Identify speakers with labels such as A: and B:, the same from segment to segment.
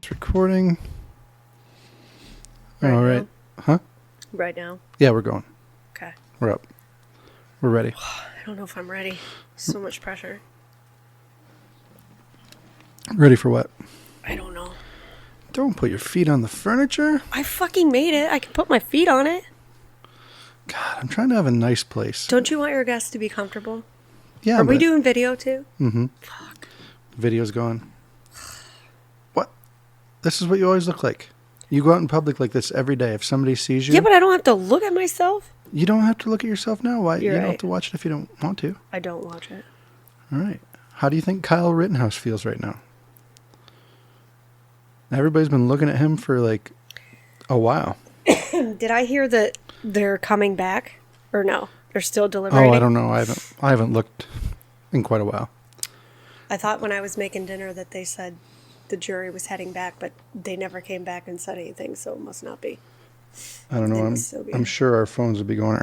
A: It's recording.
B: Right
A: All
B: now?
A: right. Huh?
B: Right now?
A: Yeah, we're going.
B: Okay.
A: We're up. We're ready.
B: I don't know if I'm ready. So much pressure.
A: Ready for what?
B: I don't know.
A: Don't put your feet on the furniture.
B: I fucking made it. I can put my feet on it.
A: God, I'm trying to have a nice place.
B: Don't you want your guests to be comfortable?
A: Yeah,
B: Are we doing video too?
A: Mm-hmm.
B: Fuck.
A: Video's going. What? This is what you always look like. You go out in public like this every day. If somebody sees you...
B: Yeah, but I don't have to look at myself.
A: You don't have to look at yourself now. Why?
B: You're
A: you don't
B: right.
A: have to watch it if you don't want to.
B: I don't watch it.
A: All right. How do you think Kyle Rittenhouse feels right now? Everybody's been looking at him for like a while.
B: Did I hear that they're coming back? Or no? They're still deliberating?
A: Oh, I don't know. I haven't looked in quite a while.
B: I thought when I was making dinner that they said the jury was heading back, but they never came back and said anything, so it must not be.
A: I don't know.
B: They must still be.
A: I'm sure our phones would be going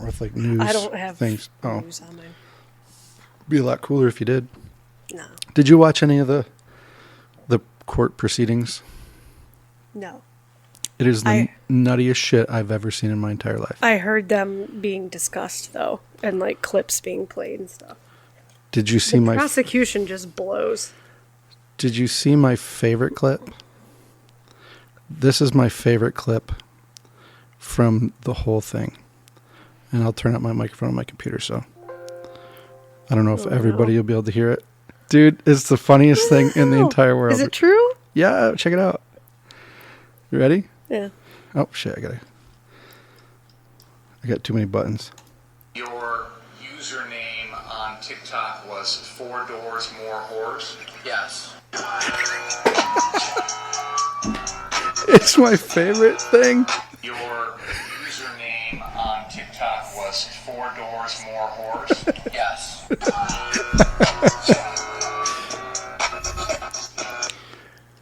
A: with like news.
B: I don't have
A: things.
B: news on mine.
A: Be a lot cooler if you did.
B: No.
A: Did you watch any of the court proceedings?
B: No.
A: It is the nuttiest shit I've ever seen in my entire life.
B: I heard them being discussed, though, and like clips being played and stuff.
A: Did you see
B: The prosecution just blows.
A: Did you see my favorite clip? This is my favorite clip from the whole thing. And I'll turn up my microphone on my computer, so I don't know if everybody will be able to hear it. Dude, it's the funniest thing in the entire world.
B: Is it true?
A: Yeah, check it out. You ready?
B: Yeah.
A: Oh, shit, I got too many buttons.
C: Your username on TikTok was 4 Doors More Whores? Yes.
A: It's my favorite thing.
C: Your username on TikTok was 4 Doors More Whores? Yes.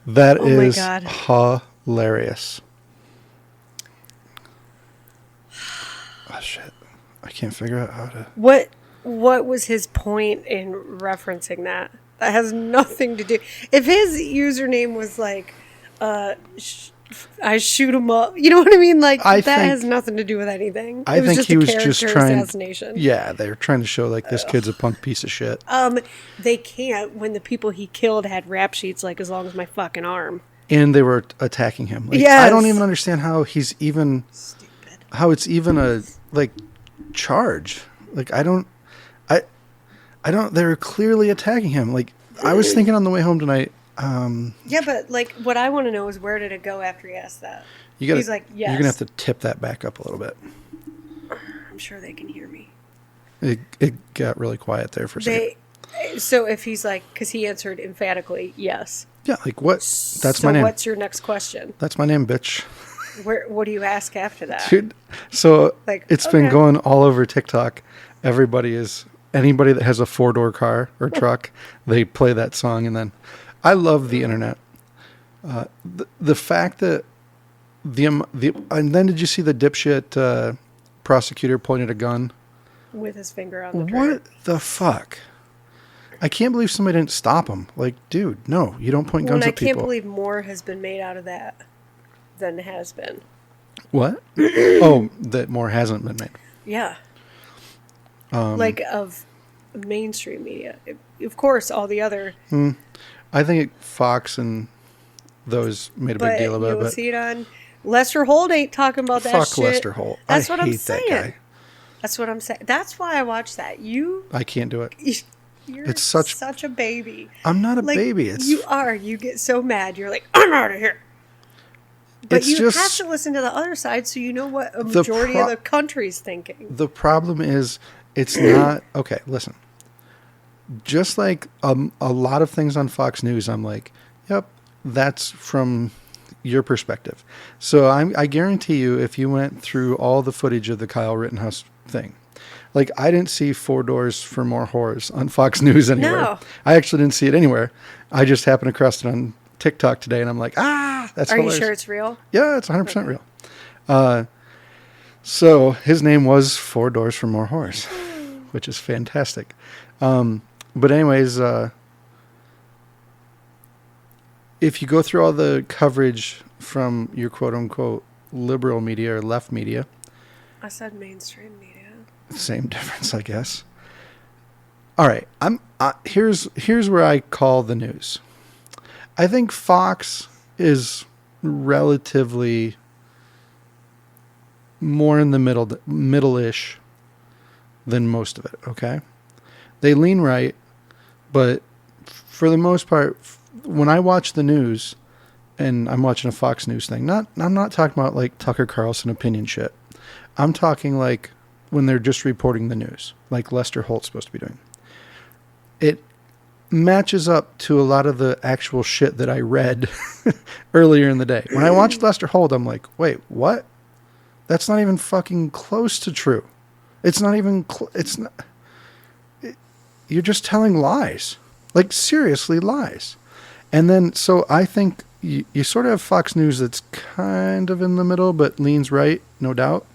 A: That
B: Oh my
A: is
B: God.
A: hilarious. Oh, shit. I can't figure out how to...
B: What was his point in referencing that? That has nothing to do. If his username was like, I shoot him up, you know what I mean? Like, that has nothing to do with anything.
A: I think he was just trying...
B: assassination.
A: Yeah, they were trying to show, like, this kid's a punk piece of shit.
B: They can't when the people he killed had rap sheets like as long as my fucking arm.
A: And they were attacking him. Like,
B: yes.
A: I don't even understand how he's even...
B: Stupid.
A: How it's even a, like, charge. Like, I don't... They're clearly attacking him. Like, I was thinking on the way home tonight...
B: yeah, but like what I want to know is where did it go after he asked that?
A: He's
B: like, yes.
A: You're gonna have to tip that back up a little bit.
B: I'm sure they can hear me.
A: It got really quiet there for a second.
B: So if he's like, because he answered emphatically yes.
A: Yeah, like what? That's my name.
B: So what's your next question?
A: That's my name, bitch.
B: What do you ask after that?
A: Dude, so
B: like,
A: it's been going all over TikTok. Anybody that has a 4-door car or truck, they play that song, and then. I love the internet. The fact that and then did you see the dipshit prosecutor pointed a gun
B: with his finger on the trigger?
A: What the fuck? I can't believe somebody didn't stop him. Like, dude, no, you don't point guns at people.
B: I can't believe more has been made out of that than has been.
A: What? Oh, that more hasn't been made.
B: Yeah. Like of mainstream media. Of course, all the other.
A: I think Fox and those made a big deal about it.
B: You'll see it on Lester Holt ain't talking about that shit.
A: Fuck Lester Holt.
B: That's
A: I
B: what I'm
A: hate
B: saying.
A: That guy.
B: That's what I'm saying. That's why I watch that. I
A: can't do it.
B: It's such a baby.
A: I'm not a baby.
B: You are. You get so mad. You're like, I'm out of here. But you have to listen to the other side so you know what a majority of the country's thinking.
A: The problem is it's not... Okay, listen. Just like a lot of things on Fox News, I'm like, yep, that's from your perspective. So I guarantee you, if you went through all the footage of the Kyle Rittenhouse thing, like I didn't see 4 Doors for More Whores on Fox News anywhere. No. I actually didn't see it anywhere. I just happened across it on TikTok today, and I'm like, that's hilarious.
B: Are you sure it's real?
A: Yeah, it's 100% real. So his name was 4 Doors for More Whores, which is fantastic. But anyways, if you go through all the coverage from your quote unquote liberal media or left media,
B: I said mainstream media.
A: same difference, I guess. All right, here's where I call the news. I think Fox is relatively more in the middle-ish than most of it, okay? They lean right, but for the most part, when I watch the news, and I'm watching a Fox News thing, I'm not talking about like Tucker Carlson opinion shit. I'm talking like when they're just reporting the news, like Lester Holt's supposed to be doing. It matches up to a lot of the actual shit that I read earlier in the day. When I watched Lester Holt, I'm like, wait, what? That's not even fucking close to true. It's not even, you're just telling lies. Like, seriously, lies. And then, so I think you sort of have Fox News that's kind of in the middle, but leans right, no doubt.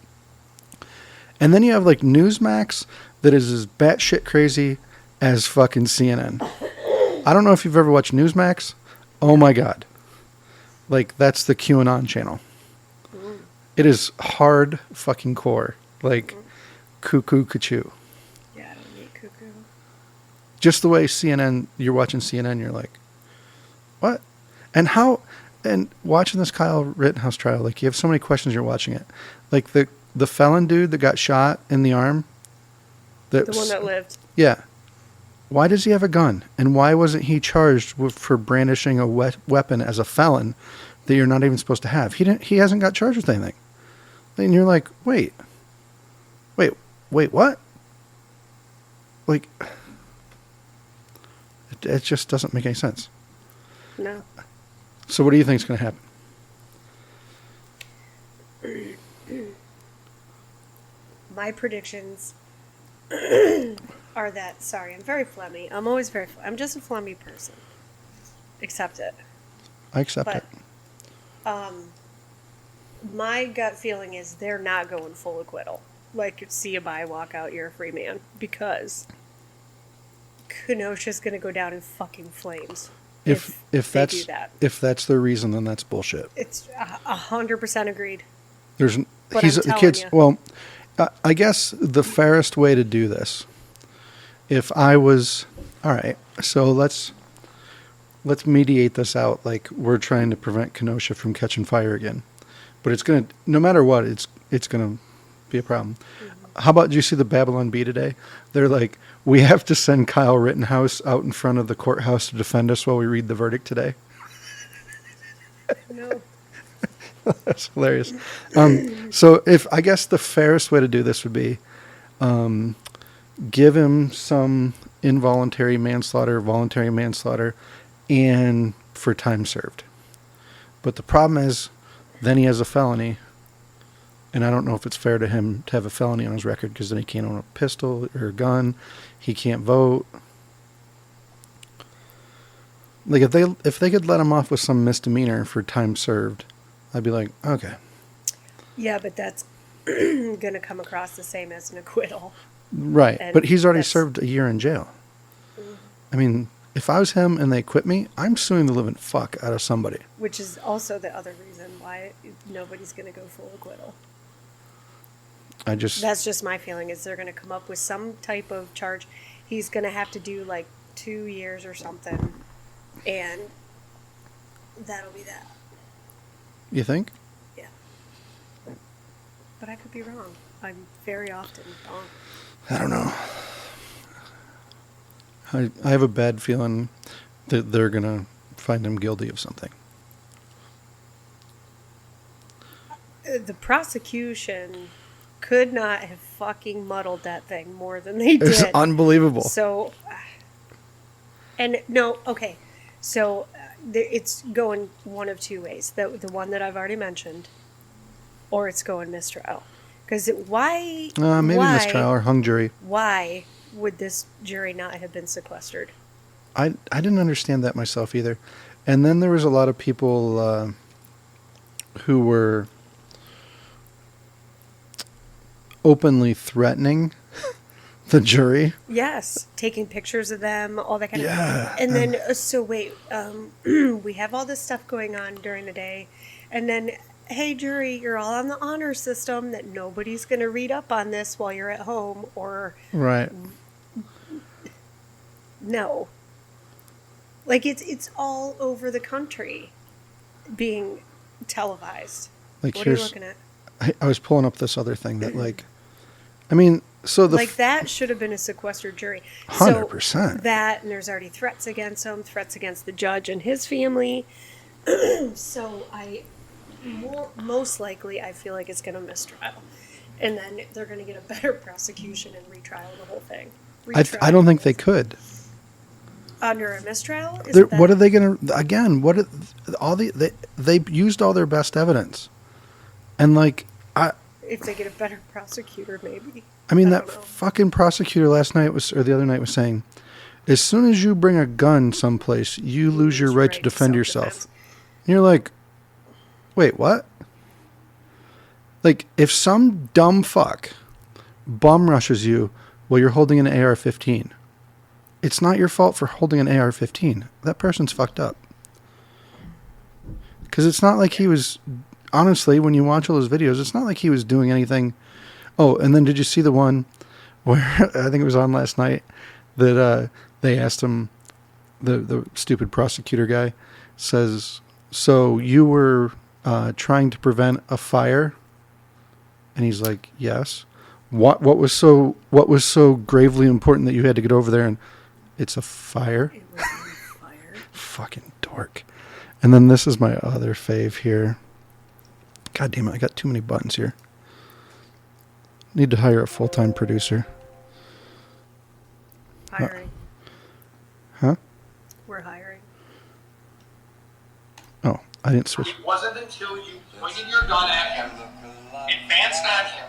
A: And then you have, like, Newsmax that is as batshit crazy as fucking CNN. I don't know if you've ever watched Newsmax. Oh, my God. Like, that's the QAnon channel. It is hard fucking core. Like, cuckoo cuckoo.
B: Yeah, I don't need cuckoo.
A: Just the way CNN, you're watching CNN, you're like, what? And watching this Kyle Rittenhouse trial, like, you have so many questions you're watching it. Like, the felon dude that got shot in the arm.
B: The one that lived.
A: Yeah. Why does he have a gun? And why wasn't he charged for brandishing a weapon as a felon that you're not even supposed to have? He hasn't got charged with anything. And you're like, wait, what? Like, it just doesn't make any sense.
B: No.
A: So what do you think is going to happen?
B: My predictions are that, sorry, I'm very phlegmy. I'm always very I'm just a phlegmy person. Accept it.
A: I accept it.
B: My gut feeling is they're not going full acquittal. Like, see you bye, walk out, you're a free man. Because Kenosha's going to go down in fucking flames. If they do that.
A: If that's the reason, then that's bullshit.
B: It's 100% agreed.
A: But
B: I'm telling you.
A: Well, I guess the fairest way to do this, if I was, all right, so let's mediate this out like we're trying to prevent Kenosha from catching fire again. But it's going to, no matter what, it's going to be a problem. Mm-hmm. How about, did you see the Babylon Bee today? They're like, we have to send Kyle Rittenhouse out in front of the courthouse to defend us while we read the verdict today.
B: No.
A: That's hilarious. So I guess the fairest way to do this would be give him some involuntary manslaughter, voluntary manslaughter, and for time served. But the problem is, then he has a felony, and I don't know if it's fair to him to have a felony on his record, because then he can't own a pistol or a gun, he can't vote. Like, if they could let him off with some misdemeanor for time served, I'd be like, okay.
B: Yeah, but that's going to come across the same as an acquittal.
A: Right, but he's already served a year in jail. Mm-hmm. I mean, if I was him and they quit me, I'm suing the living fuck out of somebody.
B: Which is also the other reason why nobody's going to go full acquittal. That's just my feeling, is they're going to come up with some type of charge. He's going to have to do like 2 years or something, and that'll be that.
A: You think?
B: Yeah. But I could be wrong. I'm very often wrong.
A: I don't know. I have a bad feeling that they're going to find him guilty of something.
B: The prosecution could not have fucking muddled that thing more than they did.
A: It's unbelievable.
B: So, and no, okay. So it's going one of two ways. The one that I've already mentioned, or it's going mistrial. Because why?
A: Maybe mistrial or hung jury.
B: Why would this jury not have been sequestered?
A: I didn't understand that myself either. And then there was a lot of people who were The jury?
B: Yes, taking pictures of them, all that kind
A: Yeah.
B: of. And then, so wait, we have all this stuff going on during the day, and then, hey, jury, you're all on the honor system that nobody's going to read up on this while you're at home, or
A: Right.
B: no. Like it's all over the country being televised.
A: Like,
B: What are you looking at?
A: I was pulling up this other thing that, like, I mean, so the
B: Like that should have been a sequestered jury.
A: 100%.
B: So that, and there's already threats against him, threats against the judge and his family. So most likely, I feel like it's going to mistrial, and then they're going to get a better prosecution and retrial the whole thing.
A: I don't think they could.
B: Under a mistrial.
A: What are they going to? Again, they used all their best evidence, and like
B: if they get a better prosecutor, maybe.
A: I mean, that fucking prosecutor last night or the other night was saying, as soon as you bring a gun someplace, you lose your right to defend yourself. And you're like, wait, what? Like, if some dumb fuck bum rushes you while you're holding an AR-15, it's not your fault for holding an AR-15. That person's fucked up. Because it's not like he was, honestly, when you watch all those videos, it's not like he was doing anything. Oh, and then did you see the one where, I think it was on last night, that they asked him, the stupid prosecutor guy says, so you were trying to prevent a fire? And he's like, yes. What was so gravely important that you had to get over there and it's a fire?
B: It was a fire.
A: Fucking dork. And then this is my other fave here. God damn it, I got too many buttons here. Need to hire a full-time producer.
B: Hiring.
A: Huh?
B: We're hiring.
A: Oh, I didn't switch.
C: It wasn't until you pointed your gun at him, advanced on him,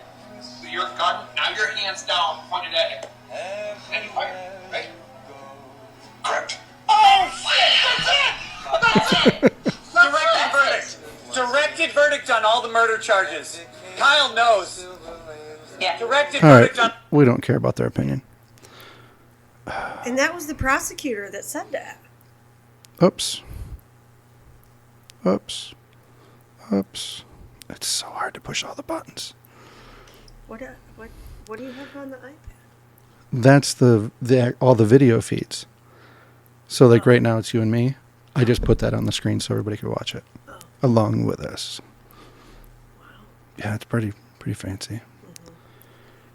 C: with your gun, now your hand's down, pointed at him, and you fired, right? Correct. Oh, shit! That's it! Directed verdict. Directed verdict on all the murder charges. Kyle knows. Yeah. Directed
A: All right,
C: verdict on...
A: we don't care about their opinion.
B: And that was the prosecutor that said that.
A: Oops. It's so hard to push all the buttons.
B: What do you have on the iPad?
A: That's the all the video feeds. So like right now it's you and me. I just put that on the screen so everybody could watch it along with us.
B: Wow.
A: Yeah, it's pretty fancy.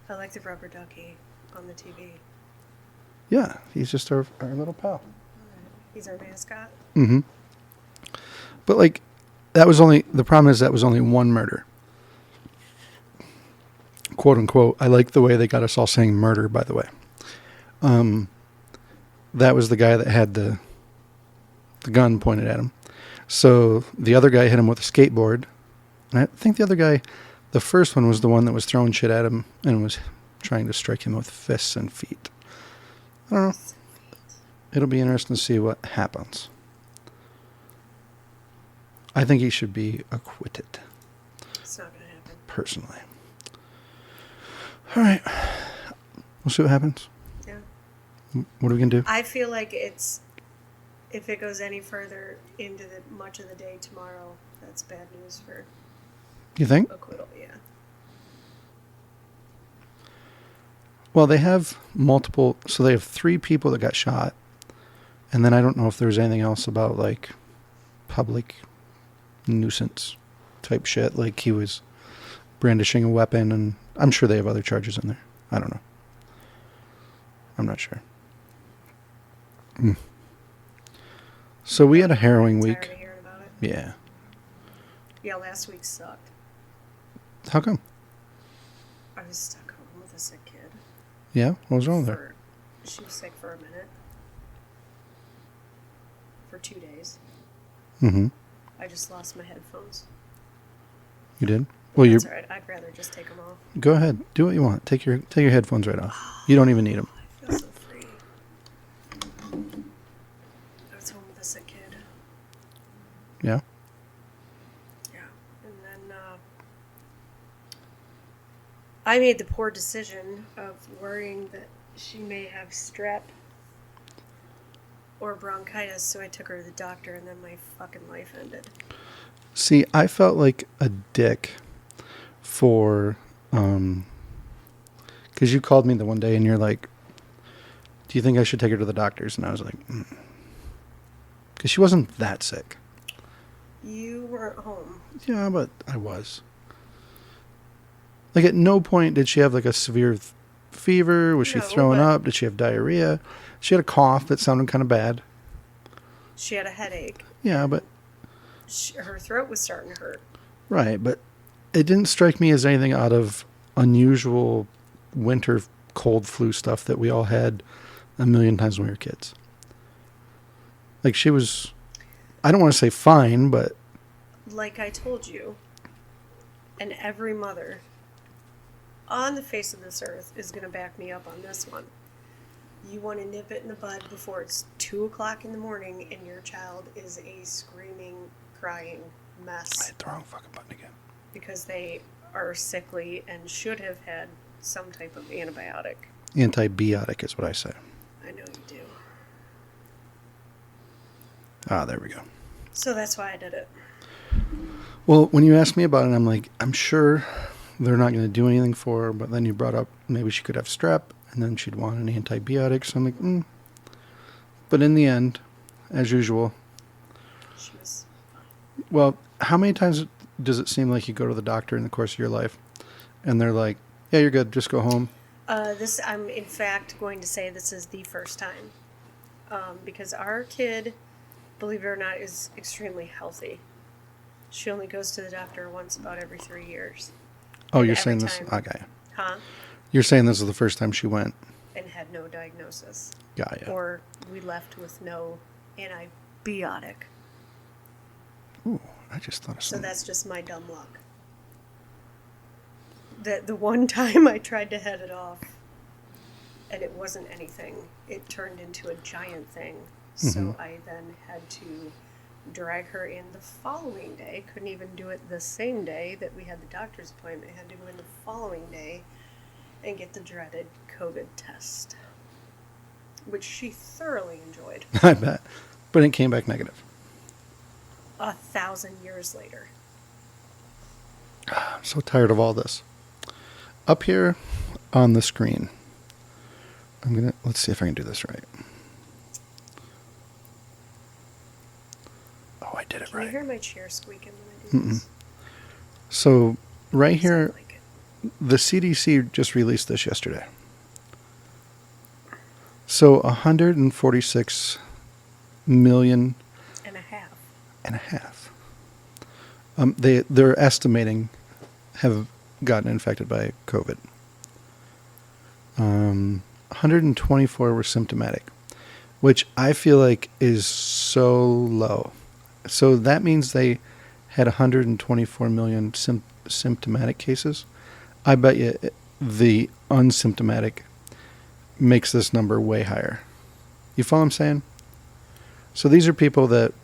B: I like the rubber ducky on the TV.
A: Yeah, he's just our little pal.
B: He's our mascot.
A: Mm-hmm. But like, the problem is that was only one murder. Quote unquote. I like the way they got us all saying murder, by the way. That was the guy that had the gun pointed at him. So the other guy hit him with a skateboard. And I think the other guy, the first one was the one that was throwing shit at him and was trying to strike him with fists and feet. I don't know. It'll be interesting to see what happens. I think he should be acquitted.
B: It's not going to happen.
A: Personally. All right. We'll see what happens.
B: Yeah.
A: What are we going to do?
B: I feel like if it goes any further into much of the day tomorrow, that's bad news for
A: You think?
B: acquittal, yeah.
A: Well, they have multiple. So they have 3 people that got shot. And then I don't know if there's anything else about like public nuisance type shit. Like he was brandishing a weapon, and I'm sure they have other charges in there. I don't know. I'm not sure. So we had a harrowing
B: I'm
A: week.
B: tired of hearing about it.
A: Yeah.
B: Yeah, last week sucked.
A: How come?
B: I was stuck home with a sick kid.
A: Yeah? What was wrong with her?
B: She was sick for a minute. For 2 days.
A: Mm-hmm.
B: I just lost my headphones.
A: You did? Well,
B: That's all right. I'd rather just take them off.
A: Go ahead. Do what you want. Take your headphones right off. You don't even need them.
B: I feel so free. I was home with a sick kid.
A: Yeah?
B: Yeah. And then I made the poor decision of worrying that she may have strep or bronchitis, so I took her to the doctor, and then my fucking life ended.
A: See, I felt like a dick for, because you called me the one day and you're like, do you think I should take her to the doctors? And I was like, because she wasn't that sick.
B: You weren't home.
A: Yeah, but I was. Like, at no point did she have, like, a severe fever. Was she throwing up? Did she have diarrhea? She had a cough that sounded kind of bad.
B: She had a headache.
A: Yeah, but...
B: her throat was starting to hurt.
A: Right, but it didn't strike me as anything out of unusual winter cold flu stuff that we all had a million times when we were kids. Like, she was... I don't want to say fine, but...
B: Like I told you, and every mother on the face of this earth is going to back me up on this one. You want to nip it in the bud before it's 2 o'clock in the morning and your child is a screaming, crying mess.
A: I hit the wrong fucking button again.
B: Because they are sickly and should have had some type of antibiotic.
A: Antibiotic is what I say.
B: I know you do.
A: Ah, there we go.
B: So that's why I did it.
A: Well, when you asked me about it, I'm like, I'm sure they're not going to do anything for her, but then you brought up maybe she could have strep, and then she'd want an antibiotic, so I'm like, But in the end, as usual...
B: She was fine.
A: Well, how many times does it seem like you go to the doctor in the course of your life, and they're like, yeah, you're good, just go home?
B: I'm in fact going to say this is the first time. Because our kid, believe it or not, is extremely healthy. She only goes to the doctor once about every 3 years.
A: Oh, you're saying this? Okay.
B: Huh?
A: You're saying this is the first time she went?
B: And had no diagnosis.
A: Got ya.
B: Or we left with no antibiotic.
A: Ooh, I just thought of
B: So
A: something.
B: that's just my dumb luck. The one time I tried to head it off, and it wasn't anything. It turned into a giant thing. So I then had to drag her in the following day. Couldn't even do it the same day that we had the doctor's appointment. I had to go in the following day and get the dreaded COVID test, which she thoroughly enjoyed.
A: I bet. But it came back negative.
B: 1,000 years later.
A: I'm so tired of all this. Up here on the screen, let's see if I can do this right. Oh, I did it
B: Can
A: right.
B: you hear my chair squeaking when I do this?
A: So right here,
B: Sound like it.
A: the CDC just released this yesterday. So 146 million
B: And a half.
A: and a half. They're estimating have gotten infected by COVID. 124 were symptomatic, which I feel like is so low. So that means they had 124 million symptomatic cases. I bet you the unsymptomatic makes this number way higher. You follow what I'm saying? So these are people that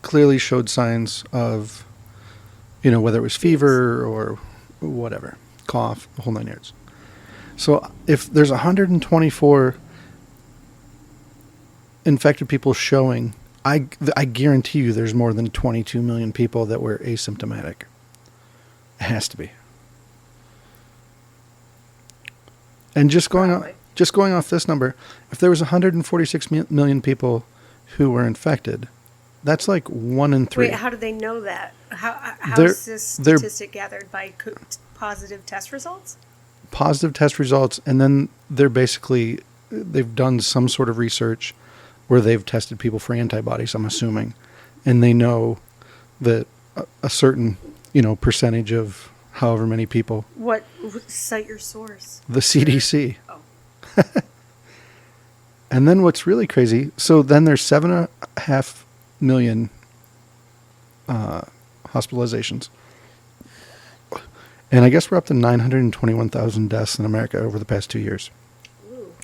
A: clearly showed signs of, whether it was fever or whatever, cough, the whole 9 yards. So if there's 124 infected people showing, I guarantee you there's more than 22 million people that were asymptomatic. It has to be. And just going off this number, if there was 146 million people who were infected, that's like 1 in 3.
B: Wait, how do they know that? How is this statistic gathered by positive test results?
A: Positive test results, and then they've done some sort of research where they've tested people for antibodies, I'm assuming, and they know that a certain, percentage of however many people.
B: What? Cite your source.
A: The CDC.
B: Oh.
A: And then what's really crazy, so then there's 7.5 million hospitalizations. And I guess we're up to 921,000 deaths in America over the past 2 years.
B: Ooh.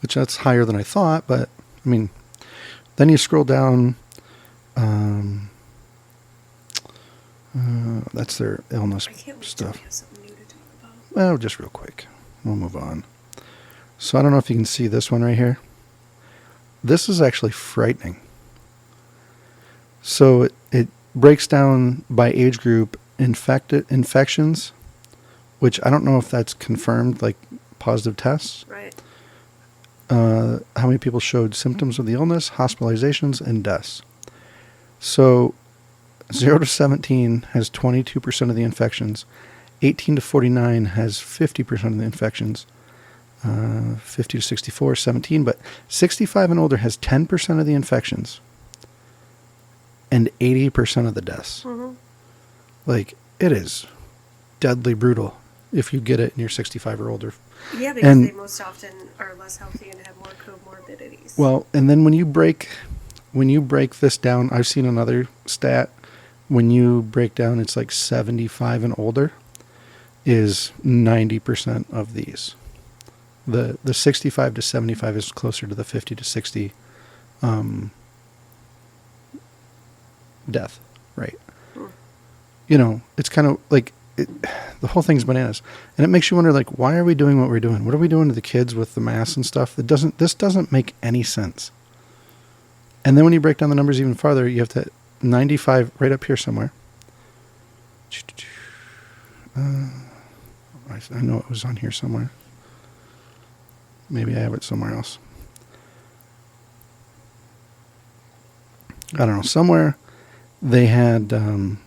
A: Which that's higher than I thought, but, then you scroll down, that's their illness
B: I can't wait
A: stuff.
B: till we have something new to talk about.
A: Well, just real quick. we'll move on. So I don't know if you can see this one right here. This is actually frightening. So it breaks down by age group infections, which I don't know if that's confirmed, like positive tests.
B: Right.
A: How many people showed symptoms of the illness, hospitalizations, and deaths. So 0 to 17 has 22% of the infections. 18 to 49 has 50% of the infections. 50 to 64, 17. But 65 and older has 10% of the infections. And 80% of the deaths.
B: Mm-hmm.
A: Like, it is deadly brutal if you get it and you're 65 or older.
B: Yeah, because they most often are less healthy and have more comorbidities.
A: Well, and then when you break this down, I've seen another stat. When you break down, it's like 75 and older is 90% of these. The 65 to 75 is closer to the 50 to 60 death rate. You know, it's kind of like the whole thing's bananas, and it makes you wonder, like, why are we doing what we're doing? What are we doing to the kids with the masks and stuff? This doesn't make any sense. And then when you break down the numbers even farther, you have to 95 right up here somewhere. I know it was on here somewhere. Maybe I have it somewhere else. I don't know. Somewhere they had the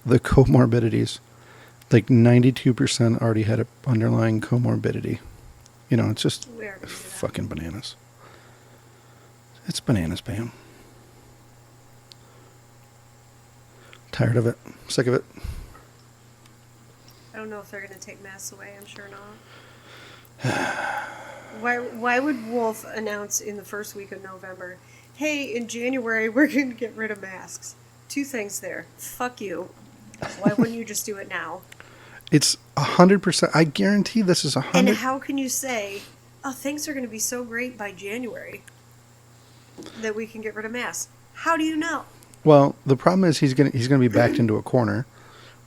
A: comorbidities. Like 92% already had an underlying comorbidity. You know, it's just fucking bananas. It's bananas, Pam. Tired of it. Sick of it.
B: I don't know if they're going to take masks away. I'm sure not. Why would Wolf announce in the first week of November, hey, in January, we're going to get rid of masks? Two things there. Fuck you. Why wouldn't you just do it now?
A: It's 100%. I guarantee this is 100%.
B: And how can you say, oh, things are going to be so great by January that we can get rid of masks? How do you know?
A: Well, the problem is he's gonna be backed into a corner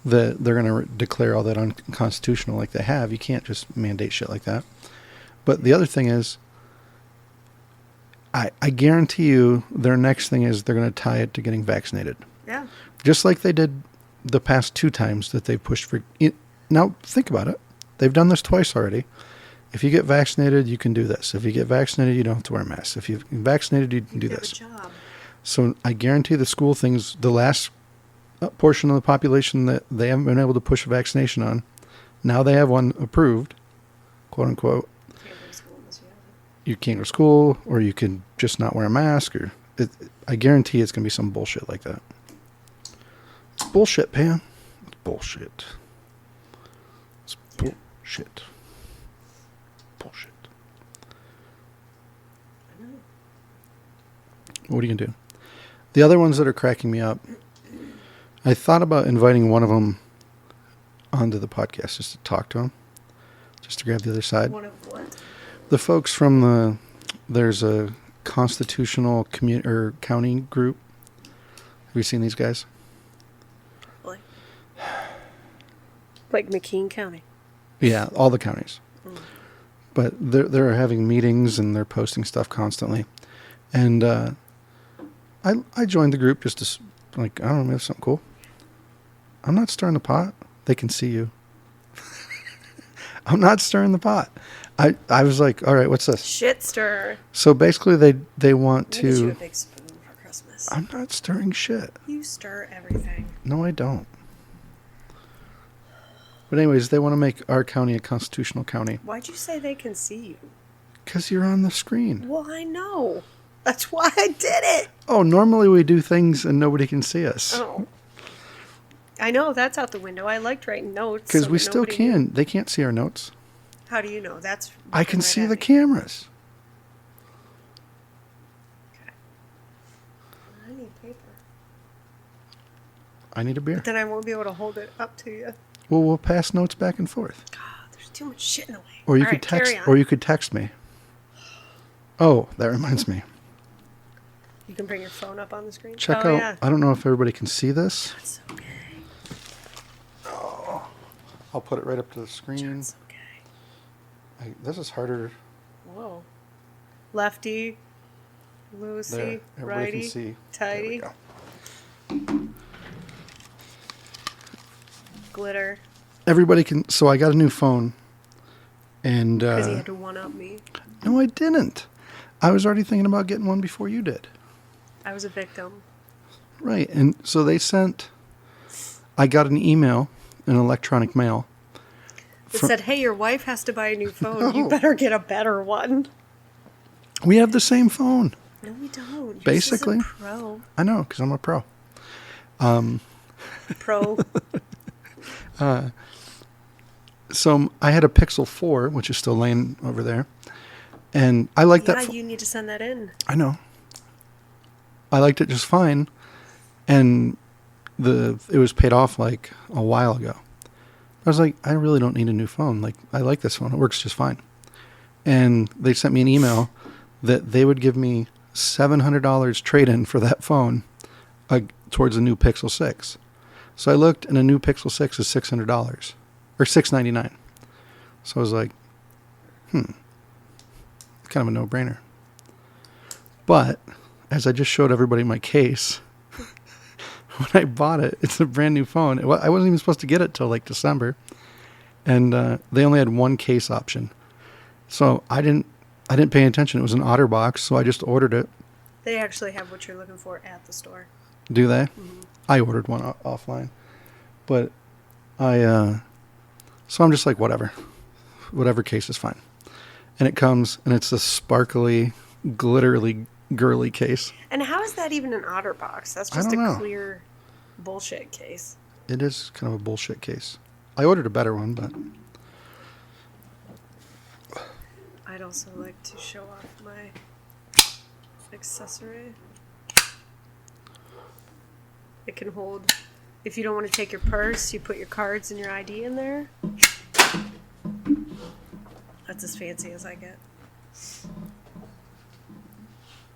A: that they're gonna declare all that unconstitutional like they have. You can't just mandate shit like that. But the other thing is, I guarantee you their next thing is they're gonna tie it to getting vaccinated.
B: Yeah.
A: Just like they did the past 2 times that they pushed for. Now think about it. They've done this twice already. If you get vaccinated, you can do this. If you get vaccinated, you don't have to wear a mask. If you're vaccinated, you can do this.
B: Good job.
A: So I guarantee the school things, the last portion of the population that they haven't been able to push a vaccination on, now they have one approved, quote unquote. You can't go to school, or you can just not wear a mask, or I guarantee it's going to be some bullshit like that. It's bullshit, Pam. It's bullshit. It's bullshit. Bullshit. What are you going to do? The other ones that are cracking me up, I thought about inviting one of them onto the podcast just to talk to him, just to grab the other side.
B: One of what?
A: The folks from there's a constitutional community or county group. Have you seen these guys?
B: Like McKean County.
A: Yeah, all the counties. But they're having meetings and they're posting stuff constantly. And I joined the group just to, like, I don't know, maybe something cool. I'm not stirring the pot. They can see you. I'm not stirring the pot. I was like, all right, what's this?
B: Shit stir.
A: So basically they want
B: Maybe
A: to.
B: you a big spoon for Christmas.
A: I'm not stirring shit.
B: You stir everything.
A: No, I don't. But anyways, they want to make our county a constitutional county.
B: Why'd you say they can see you?
A: Because you're on the screen.
B: Well, I know. That's why I did it.
A: Oh, normally we do things and nobody can see us.
B: Oh. I know, that's out the window. I liked writing notes.
A: Because
B: so
A: we
B: that
A: still
B: nobody
A: can.
B: knew.
A: They can't see our notes.
B: How do you know? That's
A: I can
B: right
A: see
B: at
A: the
B: me.
A: cameras.
B: Okay. I need paper.
A: I need a beer.
B: But then I won't be able to hold it up to you.
A: Well, we'll pass notes back and forth.
B: God, there's too much shit in the way.
A: Or you
B: All
A: could
B: right,
A: text.
B: carry on.
A: Or you could text me. Oh, that reminds me.
B: You can bring your phone up on the screen.
A: Check
B: oh,
A: out.
B: Yeah.
A: I don't know if everybody can see this.
B: That's okay.
A: I'll put it right up to the screen.
B: That's okay.
A: This is harder.
B: Whoa. Lefty,
A: There.
B: loosey,
A: Everybody
B: righty,
A: can see.
B: tighty,
A: There we go.
B: glitter.
A: Everybody can. So I got a new phone. And
B: Because he had to one-up me.
A: no, I didn't. I was already thinking about getting one before you did.
B: I was a victim.
A: Right. And so they sent, I got an email, an electronic mail.
B: It said, hey, your wife has to buy a new phone. You
A: No.
B: better get a better one.
A: We have the same phone.
B: No, we don't. Yours
A: Basically.
B: is a pro.
A: I know, because I'm a pro.
B: Pro.
A: So I had a Pixel 4, which is still laying over there. And I like that.
B: You need to send that in.
A: I know. I liked it just fine. And it was paid off like a while ago. I was like, I really don't need a new phone. Like, I like this phone. It works just fine. And they sent me an email that they would give me $700 trade-in for that phone towards a new Pixel 6. So I looked, and a new Pixel 6 is $600 or $699. So I was like, kind of a no-brainer. But as I just showed everybody my case, when I bought it, it's a brand new phone. I wasn't even supposed to get it till like December, and they only had one case option. So I didn't pay attention. It was an OtterBox, so I just ordered it.
B: They actually have what you're looking for at the store.
A: Do they?
B: Mm-hmm.
A: I ordered one offline, but so I'm just like, whatever case is fine. And it comes, and it's a sparkly, glittery, girly case.
B: And how is that even an OtterBox? That's
A: I
B: just
A: don't
B: a
A: know.
B: clear bullshit case.
A: It is kind of a bullshit case. I ordered a better one, but
B: I'd also like to show off my accessory. It can hold, if you don't want to take your purse, you put your cards and your ID in there. That's as fancy as I get.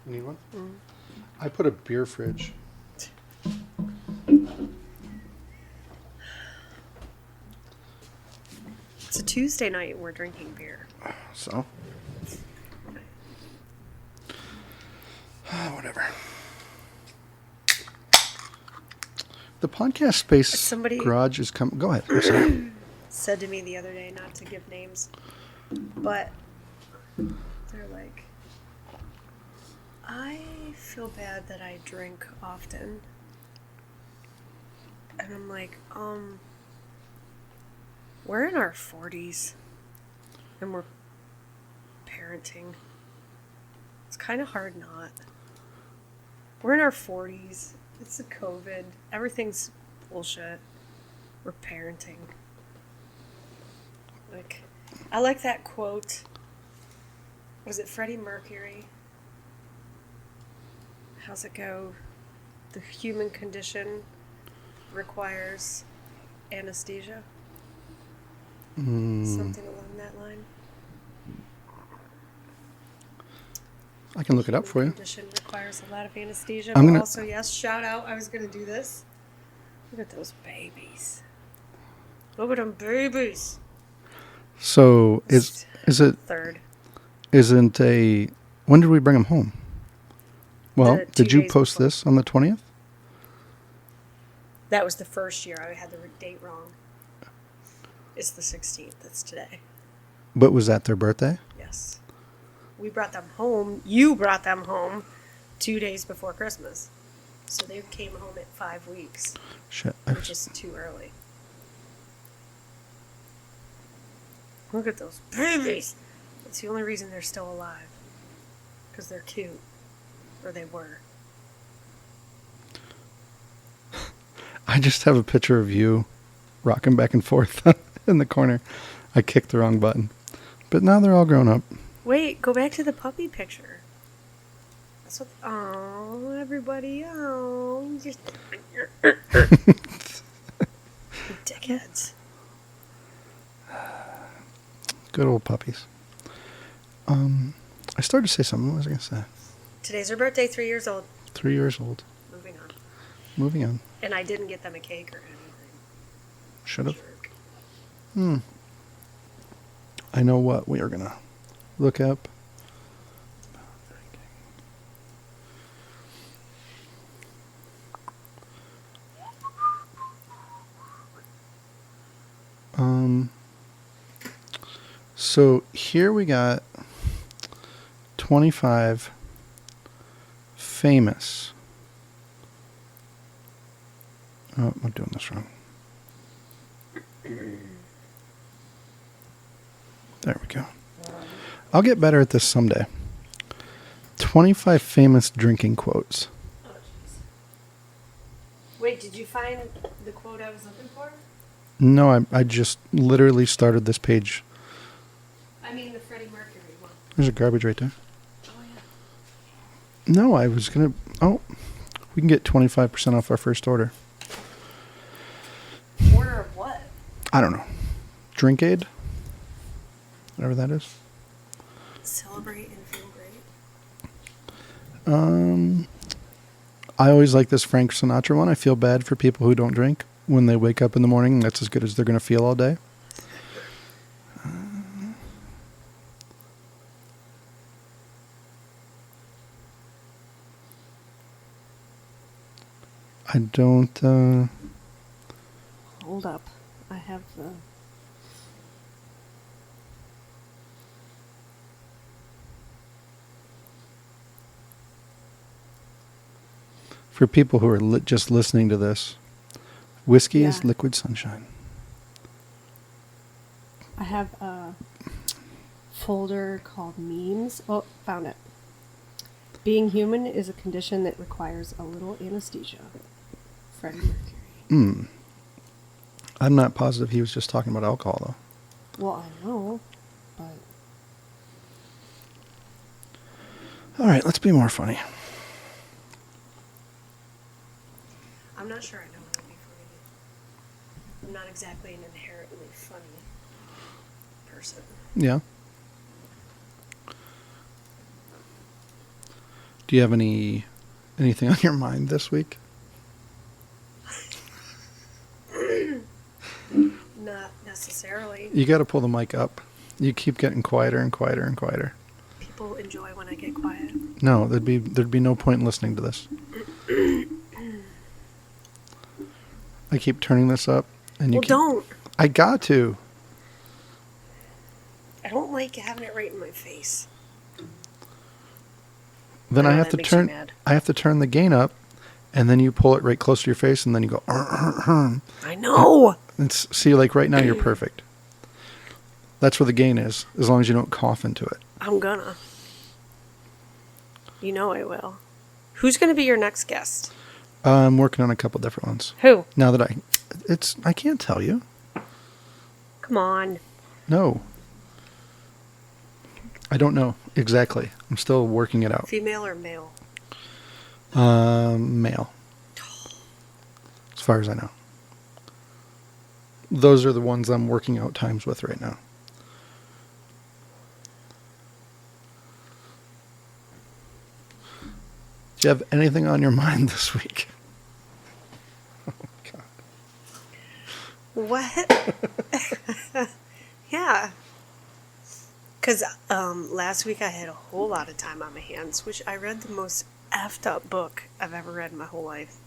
A: you need one? I put a beer fridge.
B: It's a Tuesday night and we're drinking beer.
A: So, whatever. The podcast space
B: Somebody-
A: garage is coming. Go ahead. I'm sorry.
B: Said to me the other day not to give names, but they're like, I feel bad that I drink often. And I'm like, we're in our 40s and we're parenting. It's kind of hard not. We're in our 40s. It's a COVID. Everything's bullshit. We're parenting. Like, I like that quote. Was it Freddie Mercury? How's it go? The human condition requires anesthesia. Something along that line.
A: I can look it up for you.
B: Condition requires a lot of anesthesia.
A: I'm
B: But
A: gonna-
B: also, yes, shout out. I was going to do this. Look at those babies. Look at them babies.
A: So isn't a when did we bring him home? Well,
B: 2
A: did you
B: days
A: post
B: before.
A: this on the 20th?
B: That was the first year. I had the date wrong. It's the 16th. It's today.
A: But was that their birthday?
B: Yes. We brought them home. You brought them home 2 days before Christmas. So they came home at 5 weeks,
A: Shit.
B: which is too early. Look at those babies. It's the only reason they're still alive. Because they're cute. Or they were.
A: I just have a picture of you rocking back and forth in the corner. I kicked the wrong button. But now they're all grown up.
B: Wait, go back to the puppy picture. That's what. Oh, everybody. Oh. Dickheads.
A: Good old puppies. I started to say something. What was I going to say?
B: Today's her birthday, 3 years old.
A: 3 years old.
B: Moving on.
A: Moving on.
B: And I didn't get them a cake or anything.
A: Should have.
B: Jerk.
A: I know what we are going to look up. So here we got 25 famous. Oh, I'm doing this wrong. There we go. I'll get better at this someday. 25 famous drinking quotes.
B: Oh, jeez. Wait, did you find the quote I was looking for?
A: No, I just literally started this page.
B: I mean the Freddie Mercury one.
A: There's a garbage right there.
B: Oh, yeah.
A: No, I was going to... Oh, we can get 25% off our first order.
B: Order of what?
A: I don't know. Drink aid? Whatever that is.
B: Celebrate and feel great.
A: I always like this Frank Sinatra one. I feel bad for people who don't drink. When they wake up in the morning, that's as good as they're going to feel all day. I don't...
B: Hold up. I have the...
A: For people who are just listening to this, whiskey is
B: Yeah.
A: liquid sunshine.
B: I have a folder called memes. Oh, found it. Being human is a condition that requires a little anesthesia. Freddie Mercury.
A: I'm not positive he was just talking about alcohol, though.
B: Well, I know, but...
A: All right, let's be more funny.
B: I'm not sure I know how to be funny. I'm not exactly an inherently funny person.
A: Yeah. Do you have anything on your mind this week?
B: Not necessarily.
A: You got to pull the mic up. You keep getting quieter and quieter and quieter.
B: People enjoy when I get quiet.
A: No, there'd be no point in listening to this. I keep turning this up, and you
B: Don't.
A: I got to.
B: I don't like having it right in my face.
A: Then I have
B: that
A: to
B: makes you
A: turn.
B: mad.
A: I have to turn the gain up, and then you pull it right close to your face, and then you go.
B: I know.
A: See, like right now, you're perfect. That's where the gain is, as long as you don't cough into it.
B: I'm gonna. You know I will. Who's gonna be your next guest?
A: I'm working on a couple different ones.
B: Who?
A: Now that I can't tell you.
B: Come on.
A: No. I don't know exactly. I'm still working it out.
B: Female or male?
A: Male. As far as I know. Those are the ones I'm working out times with right now. Do you have anything on your mind this week? Oh, God.
B: What? Yeah. Because last week I had a whole lot of time on my hands, which I read the most effed up book I've ever read in my whole life.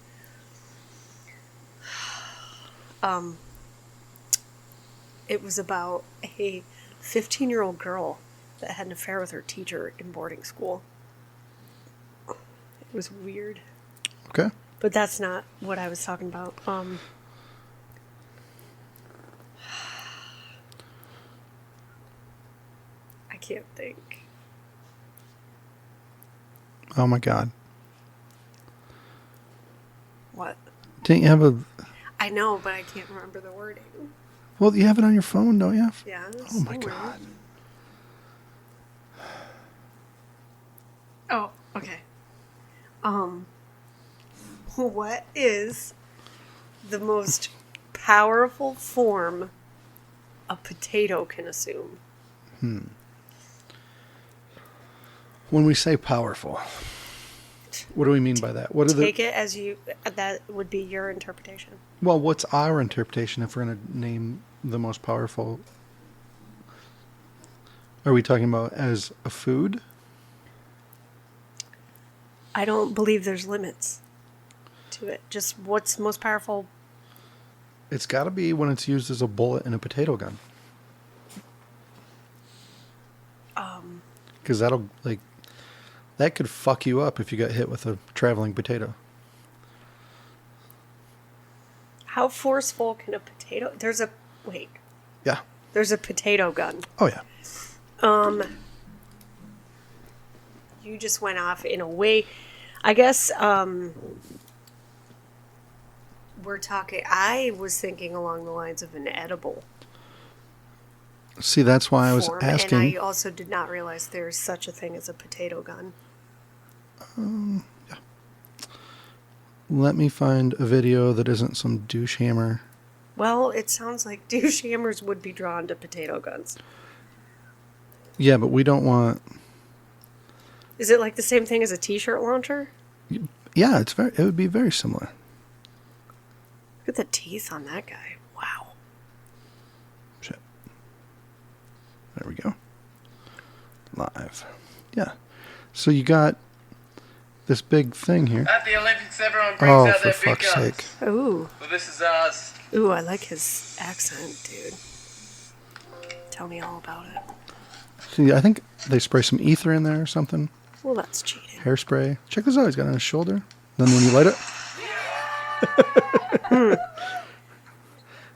B: It was about a 15-year-old girl that had an affair with her teacher in boarding school. It was weird.
A: Okay.
B: But that's not what I was talking about. I can't think.
A: Oh, my God.
B: What?
A: Didn't you have a...
B: I know, but I can't remember the wording.
A: Well, you have it on your phone, don't you?
B: Yeah.
A: Oh, my
B: somewhere.
A: God.
B: Oh, okay. What is the most powerful form a potato can assume?
A: When we say powerful, what do we mean by that? What are
B: Take it as you, that would be your interpretation.
A: Well, what's our interpretation if we're going to name the most powerful? Are we talking about as a food?
B: I don't believe there's limits to it. Just what's most powerful?
A: It's got to be when it's used as a bullet in a potato gun. Because that could fuck you up if you got hit with a traveling potato.
B: How forceful can a potato?
A: Yeah.
B: There's a potato gun.
A: Oh, yeah.
B: You just went off in a way. I guess we're talking. I was thinking along the lines of an edible.
A: See, that's why I was
B: form,
A: asking.
B: And I also did not realize there's such a thing as a potato gun.
A: Yeah. Let me find a video that isn't some douche hammer.
B: Well, it sounds like douche hammers would be drawn to potato guns.
A: Yeah, but we don't want...
B: Is it like the same thing as a t-shirt launcher?
A: Yeah, it would be very similar.
B: Look at the teeth on that guy. Wow.
A: Shit. There we go. Live. Yeah. So you got this big thing here.
D: At the Olympics, everyone brings out
A: For
D: their big
A: fuck's
D: guns.
A: sake.
B: Ooh.
D: Well, this is ours.
B: Ooh, I like his accent, dude. Tell me all about it.
A: See, I think they spray some ether in there or something.
B: Well, that's cheating.
A: Hairspray. Check this out. He's got it on his shoulder. Then when you light it...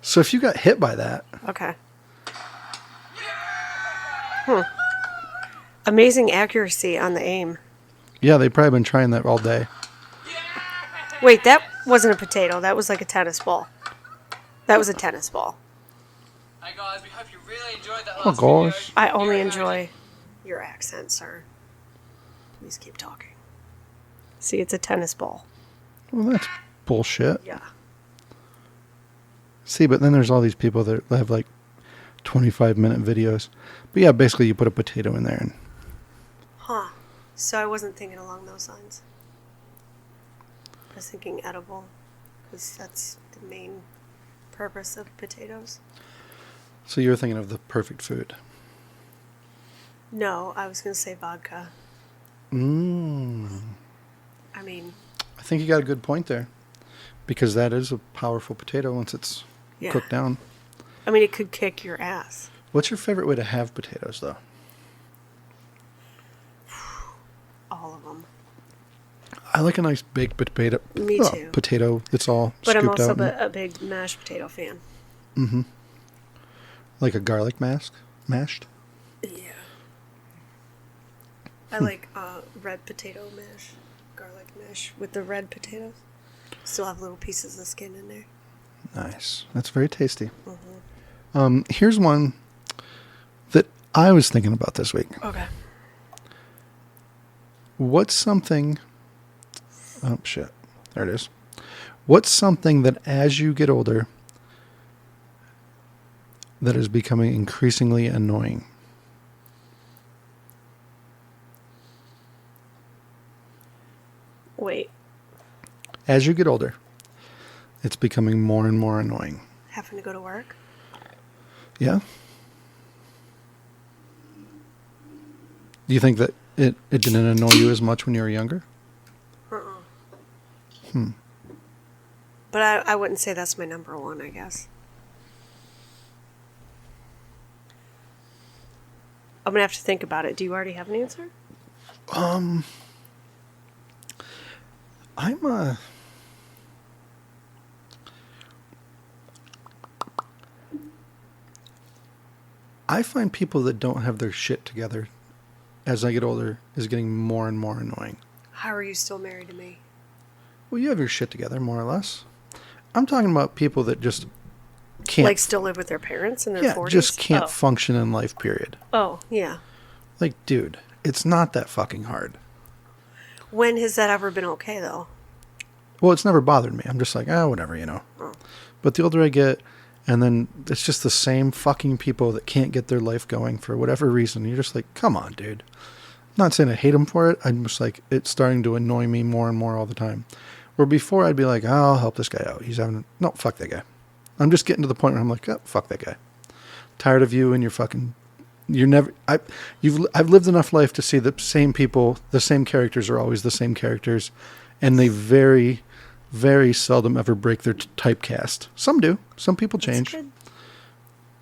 A: So if you got hit by that...
B: Okay. Amazing accuracy on the aim.
A: Yeah, they've probably been trying that all day.
B: Wait, that wasn't a potato. That was like a tennis ball. That was a tennis ball.
D: Hey guys, we hope you really enjoyed that
A: Oh,
D: last
A: gosh.
D: video.
B: I only enjoy your accent, sir. Please keep talking. See, it's a tennis ball.
A: Well, that's bullshit.
B: Yeah.
A: See, but then there's all these people that have like 25-minute videos. But yeah, basically you put a potato in there and...
B: Huh. So I wasn't thinking along those lines. I was thinking edible. Because that's the main purpose of potatoes.
A: So you were thinking of the perfect food.
B: No, I was going to say vodka. I mean...
A: I think you got a good point there. Because that is a powerful potato once it's cooked down.
B: I mean, it could kick your ass.
A: What's your favorite way to have potatoes, though?
B: All of them.
A: I like a nice baked potato.
B: Me too.
A: Potato that's all
B: But I'm
A: scooped
B: also
A: out.
B: a big mashed potato fan.
A: Mm-hmm. Like a garlic mashed?
B: Yeah. I like red potato mash. Garlic mash with the red potatoes. Still have little pieces of skin in there.
A: Nice. That's very tasty.
B: Mm-hmm.
A: Here's one that I was thinking about this week.
B: Okay.
A: What's something... Oh, shit. There it is. What's something that as you get older that is becoming increasingly annoying?
B: Wait.
A: As you get older, it's becoming more and more annoying.
B: Having to go to work?
A: Yeah? Do you think that it didn't annoy you as much when you were younger?
B: But I wouldn't say that's my number one, I guess. I'm going to have to think about it. Do you already have an answer?
A: I find people that don't have their shit together as I get older is getting more and more annoying.
B: How are you still married to me?
A: Well, you have your shit together, more or less. I'm talking about people that just can't...
B: Like still live with their parents in their 40s?
A: Just can't function in life, period.
B: Oh, yeah.
A: Like, dude, it's not that fucking hard.
B: When has that ever been okay, though?
A: Well, it's never bothered me. I'm just like, whatever, you know.
B: Oh.
A: But the older I get, and then it's just the same fucking people that can't get their life going for whatever reason. You're just like, come on, dude. I'm not saying I hate them for it. I'm just like, it's starting to annoy me more and more all the time. Where before I'd be like, I'll help this guy out. He's having... No, fuck that guy. I'm just getting to the point where I'm like, oh, fuck that guy. Tired of you and your fucking you're never. I've lived enough life to see the same people, the same characters are always the same characters, and they very, very seldom ever break their typecast. Some do. Some people change.
B: That's good.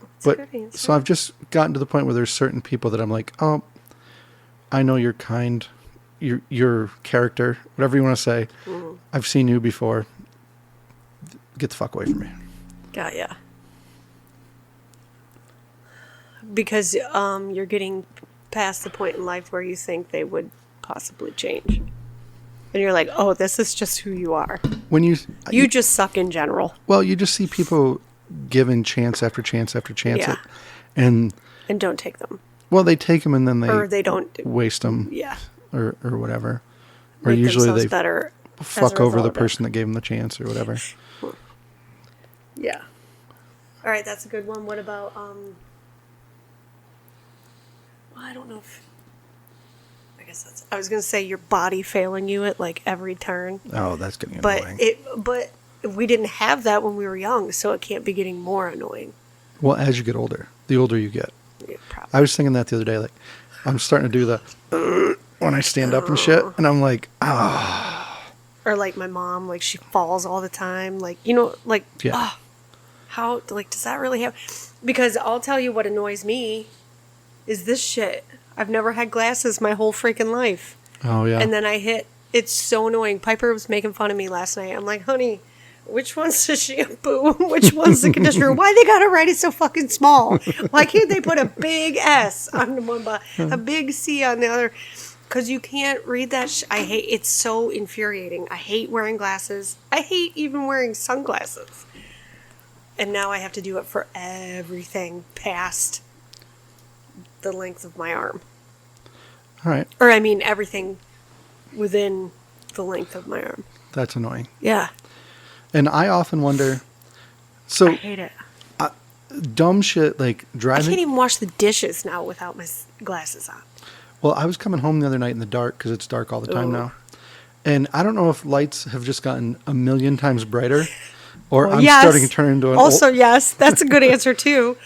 B: That's
A: But
B: a good answer.
A: so I've just gotten to the point where there's certain people that I'm like, oh, I know you're kind, your character, whatever you want to say. I've seen you before. Get the fuck away from me.
B: Got ya. Because you're getting past the point in life where you think they would possibly change. And you're like, oh, this is just who you are.
A: When you
B: just suck in general.
A: well, you just see people given chance after chance after chance,
B: Yeah.
A: and
B: And don't take them.
A: well, they take them and then
B: Or they don't.
A: waste them,
B: Yeah.
A: or whatever, or
B: Make
A: usually
B: themselves
A: they
B: better. as a
A: fuck over
B: result
A: the
B: of it.
A: person that gave them the chance or whatever.
B: Yeah. All right, that's a good one. What about well, I don't know if I guess that's I was going to say your body failing you at like every turn.
A: Oh, that's getting
B: But
A: annoying.
B: but we didn't have that when we were young, so it can't be getting more annoying.
A: Well, as you get older, the older you get.
B: Yeah, probably.
A: I was thinking that the other day. Like, I'm starting to do the when I stand up and shit, and I'm like,
B: Or like my mom, like she falls all the time. Like, you know, like
A: Yeah.
B: how like does that really happen? Because I'll tell you what annoys me is this shit. I've never had glasses my whole freaking life.
A: oh yeah.
B: And then it's so annoying. Piper was making fun of me last night. I'm like, honey, which one's the shampoo? Which one's the conditioner? Why they gotta write it so fucking small? Why can't they put a big S on the one, a big C on the other? Because you can't read that. I hate. It's so infuriating. I hate wearing glasses. I hate even wearing sunglasses. And now I have to do it for everything past the length of my arm.
A: All right,
B: Or I mean everything within the length of my arm.
A: that's annoying.
B: Yeah.
A: And I often wonder.
B: I
A: So
B: hate it.
A: dumb shit like
B: I
A: driving.
B: can't even wash the dishes now without my glasses on.
A: Well, I was coming home the other night in the dark because it's dark all the time
B: Ooh.
A: now, and I don't know if lights have just gotten a million times brighter, or
B: Well,
A: I'm
B: yes.
A: starting to turn into an
B: Also,
A: old.
B: yes, that's a good answer too.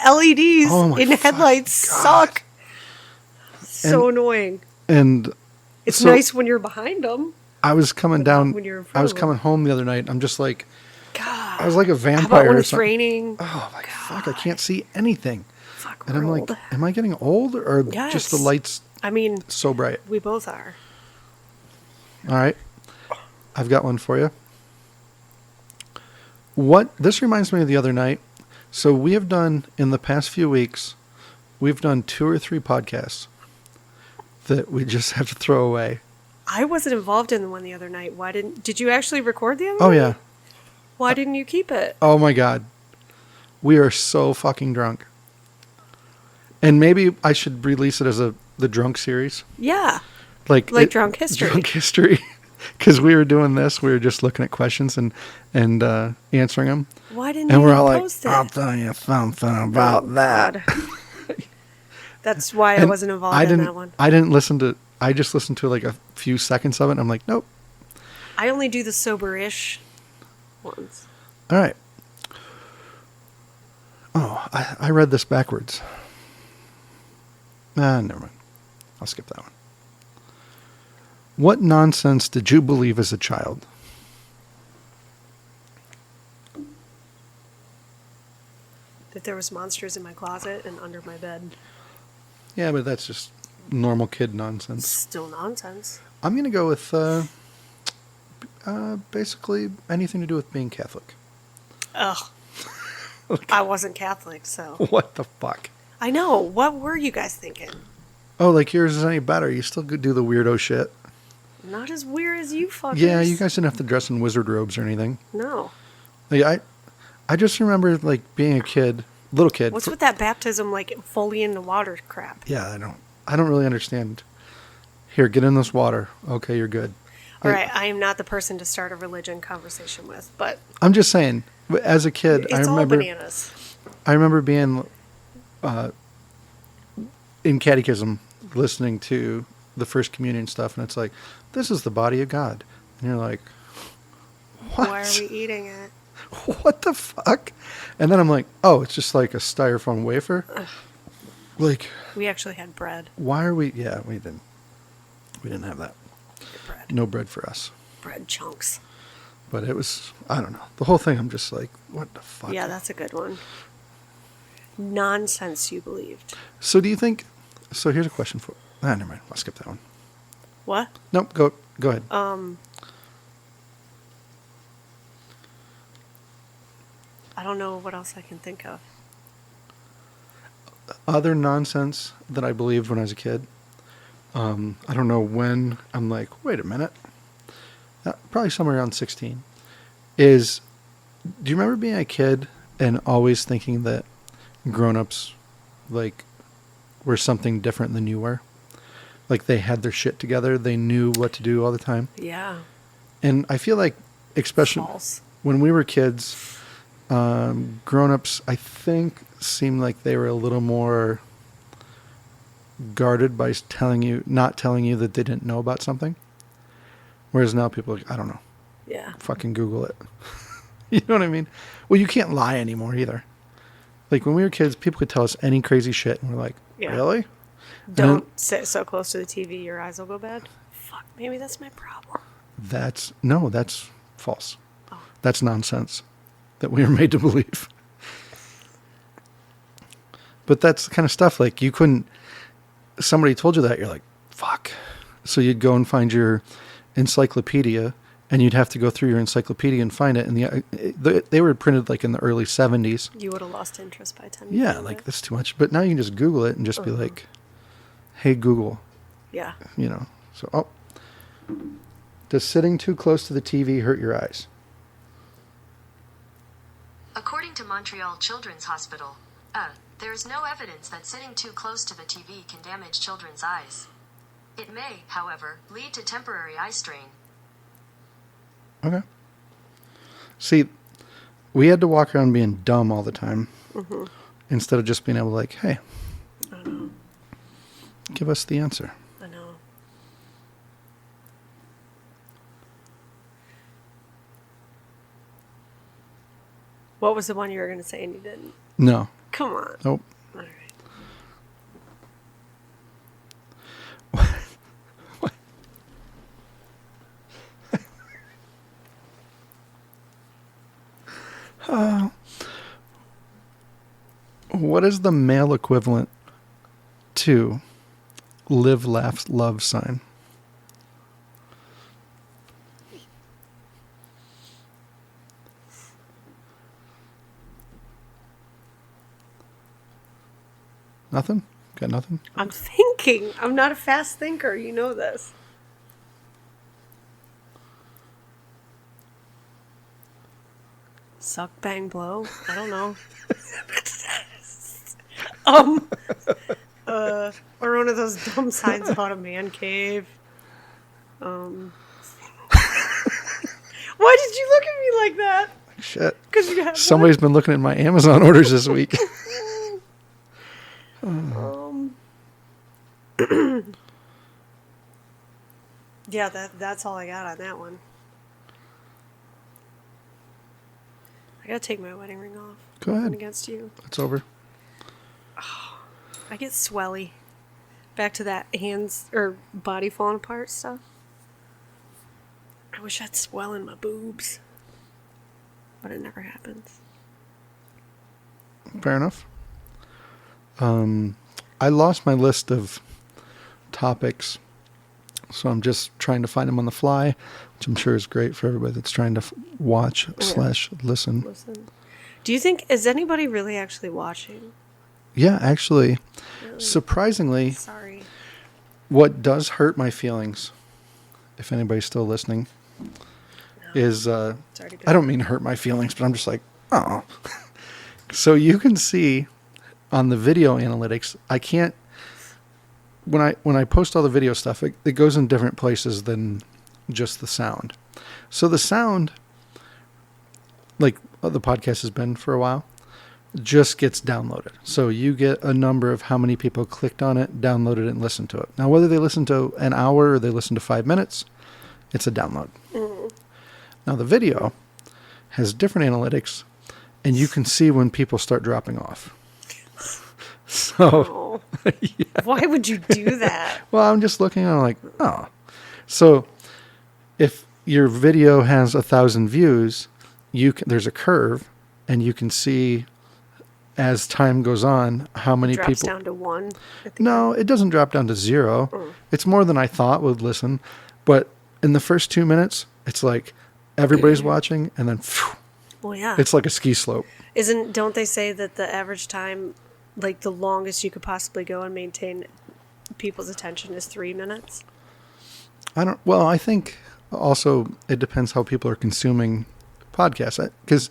B: LEDs
A: Oh my
B: in headlights
A: fucking
B: suck. So
A: And-
B: annoying.
A: And
B: It's
A: so
B: nice when you're behind them.
A: I was coming
B: but not
A: down.
B: when you're in front
A: I was
B: of 'em.
A: coming home the other night. I'm just like,
B: God.
A: I was like a
B: How
A: vampire
B: about when
A: or
B: it's
A: something.
B: raining?
A: Oh my fuck! I can't see anything.
B: Fuck,
A: And I'm
B: world.
A: like, am I getting old or
B: Yes.
A: just the lights
B: I mean,
A: so bright?
B: we both are.
A: All right, I've got one for you. This reminds me of the other night. So we have done in the past few weeks, we've done 2 or 3 podcasts that we just have to throw away.
B: I wasn't involved in the one the other night. Why did you actually record the other
A: Oh
B: one?
A: yeah.
B: Why didn't you keep it?
A: Oh my God. We are so fucking drunk. And maybe I should release it as the drunk series.
B: Yeah.
A: Like
B: Drunk History.
A: Drunk history. Because we were doing this, we were just looking at questions and answering them.
B: Why didn't
A: And
B: you
A: we're all like,
B: post it?
A: I'll tell you something about that.
B: God. That's why I
A: And
B: wasn't involved in that one.
A: I just listened to like a few seconds of it and I'm like, nope.
B: I only do the sober-ish ones.
A: All right. Oh, I read this backwards. Never mind. I'll skip that one. What nonsense did you believe as a child?
B: That there was monsters in my closet and under my bed.
A: Yeah, but that's just normal kid nonsense.
B: Still nonsense.
A: I'm going to go with basically anything to do with being Catholic.
B: Ugh. I wasn't Catholic, so.
A: What the fuck?
B: I know. What were you guys thinking?
A: Oh, like yours is any better. You still could do the weirdo shit.
B: Not as weird as you fuckers.
A: Yeah, you guys didn't have to dress in wizard robes or anything.
B: No.
A: Like, I just remember like being a kid, little kid.
B: What's with that baptism, like, fully in the water crap?
A: Yeah, I don't really understand. Here, get in this water. Okay, you're good.
B: All right, I am not the person to start a religion conversation with, but
A: I'm just saying, as a kid,
B: it's
A: I
B: all
A: remember
B: bananas.
A: I remember being in catechism listening to the first communion stuff, and it's like, this is the body of God. And you're like, what?
B: Why are we eating it?
A: What the fuck? And then I'm like, oh, it's just like a styrofoam wafer? Like,
B: We actually had bread.
A: why are we? Yeah, we didn't. We didn't have that.
B: Bread.
A: No bread for us.
B: Bread chunks.
A: But it was, I don't know. The whole thing, I'm just like, what the fuck?
B: Yeah, that's a good one. Nonsense you believed.
A: So do you think, so here's a question for, never mind. I'll skip that one.
B: What?
A: Nope, go ahead.
B: I don't know what else I can think of.
A: Other nonsense that I believed when I was a kid. I don't know when I'm like, wait a minute. Probably somewhere around 16. Is, do you remember being a kid and always thinking that grown-ups, like, were something different than you were? Like, they had their shit together. They knew what to do all the time.
B: Yeah.
A: And I feel like, especially
B: False.
A: when we were kids, grown-ups, I think, seemed like they were a little more guarded by not telling you that they didn't know about something. Whereas now people are like, I don't know.
B: Yeah.
A: Fucking Google it. You know what I mean? Well, you can't lie anymore either. Like when we were kids, people could tell us any crazy shit, and we're like,
B: Yeah.
A: really?
B: Don't sit so close to the TV, your eyes will go bad. Fuck, maybe that's my problem.
A: That's false.
B: Oh.
A: That's nonsense that we were made to believe. But that's the kind of stuff like you couldn't. Somebody told you that, you're like, fuck. So you'd go and find your encyclopedia, and you'd have to go through your encyclopedia and find it. And they were printed like in the early 70s.
B: You would have lost interest by the time.
A: Yeah, like that's too much. But now you can just Google it and just be like, hey, Google.
B: Yeah.
A: You know. So, does sitting too close to the TV hurt your eyes?
E: According to Montreal Children's Hospital, there is no evidence that sitting too close to the TV can damage children's eyes. It may, however, lead to temporary eye strain.
A: Okay. See, we had to walk around being dumb all the time instead of just being able to like, hey,
B: I know.
A: give us the answer.
B: I know. What was the one you were going to say and you didn't?
A: No.
B: Come on.
A: Nope.
B: All right.
A: What is the male equivalent to live, laugh, love sign? Nothing? Got nothing?
B: I'm thinking. I'm not a fast thinker. You know this. Suck, bang, blow. I don't know. Or one of those dumb signs about a man cave. Why did you look at me like that?
A: Shit.
B: Because you have
A: Somebody's been looking at my Amazon orders this week.
B: Yeah, that's all I got on that one. I gotta take my wedding ring off.
A: Go ahead.
B: Nothing against you.
A: It's over.
B: I get swelly. Back to that hands or body falling apart stuff. I wish I'd swell in my boobs. But it never happens.
A: Fair enough. I lost my list of topics, so I'm just trying to find them on the fly, which I'm sure is great for everybody that's trying to watch / listen.
B: Do you think, is anybody really actually watching?
A: Yeah, actually, surprisingly,
B: Sorry.
A: what does hurt my feelings, if anybody's still listening, is, I don't mean hurt my feelings, but I'm just like, oh. So you can see on the video analytics, I can't, when I post all the video stuff, it goes in different places than just the sound. So the sound, like the podcast has been for a while, just gets downloaded. So you get a number of how many people clicked on it, downloaded it, and listened to it. Now, whether they listen to an hour or they listen to 5 minutes, it's a download. Now, the video has different analytics, and you can see when people start dropping off. So,
B: Why would you do that?
A: Well, I'm just looking and I'm like, oh. So if your video has 1,000 views, there's a curve, and you can see as time goes on how many
B: Drops
A: people.
B: down to 1.
A: No, it doesn't drop down to 0. It's more than I thought would listen. But in the first 2 minutes, it's like everybody's watching, and then phew,
B: Well, yeah.
A: it's like a ski slope.
B: Don't they say that the average time, like the longest you could possibly go and maintain people's attention is 3 minutes?
A: I think also it depends how people are consuming podcasts. Because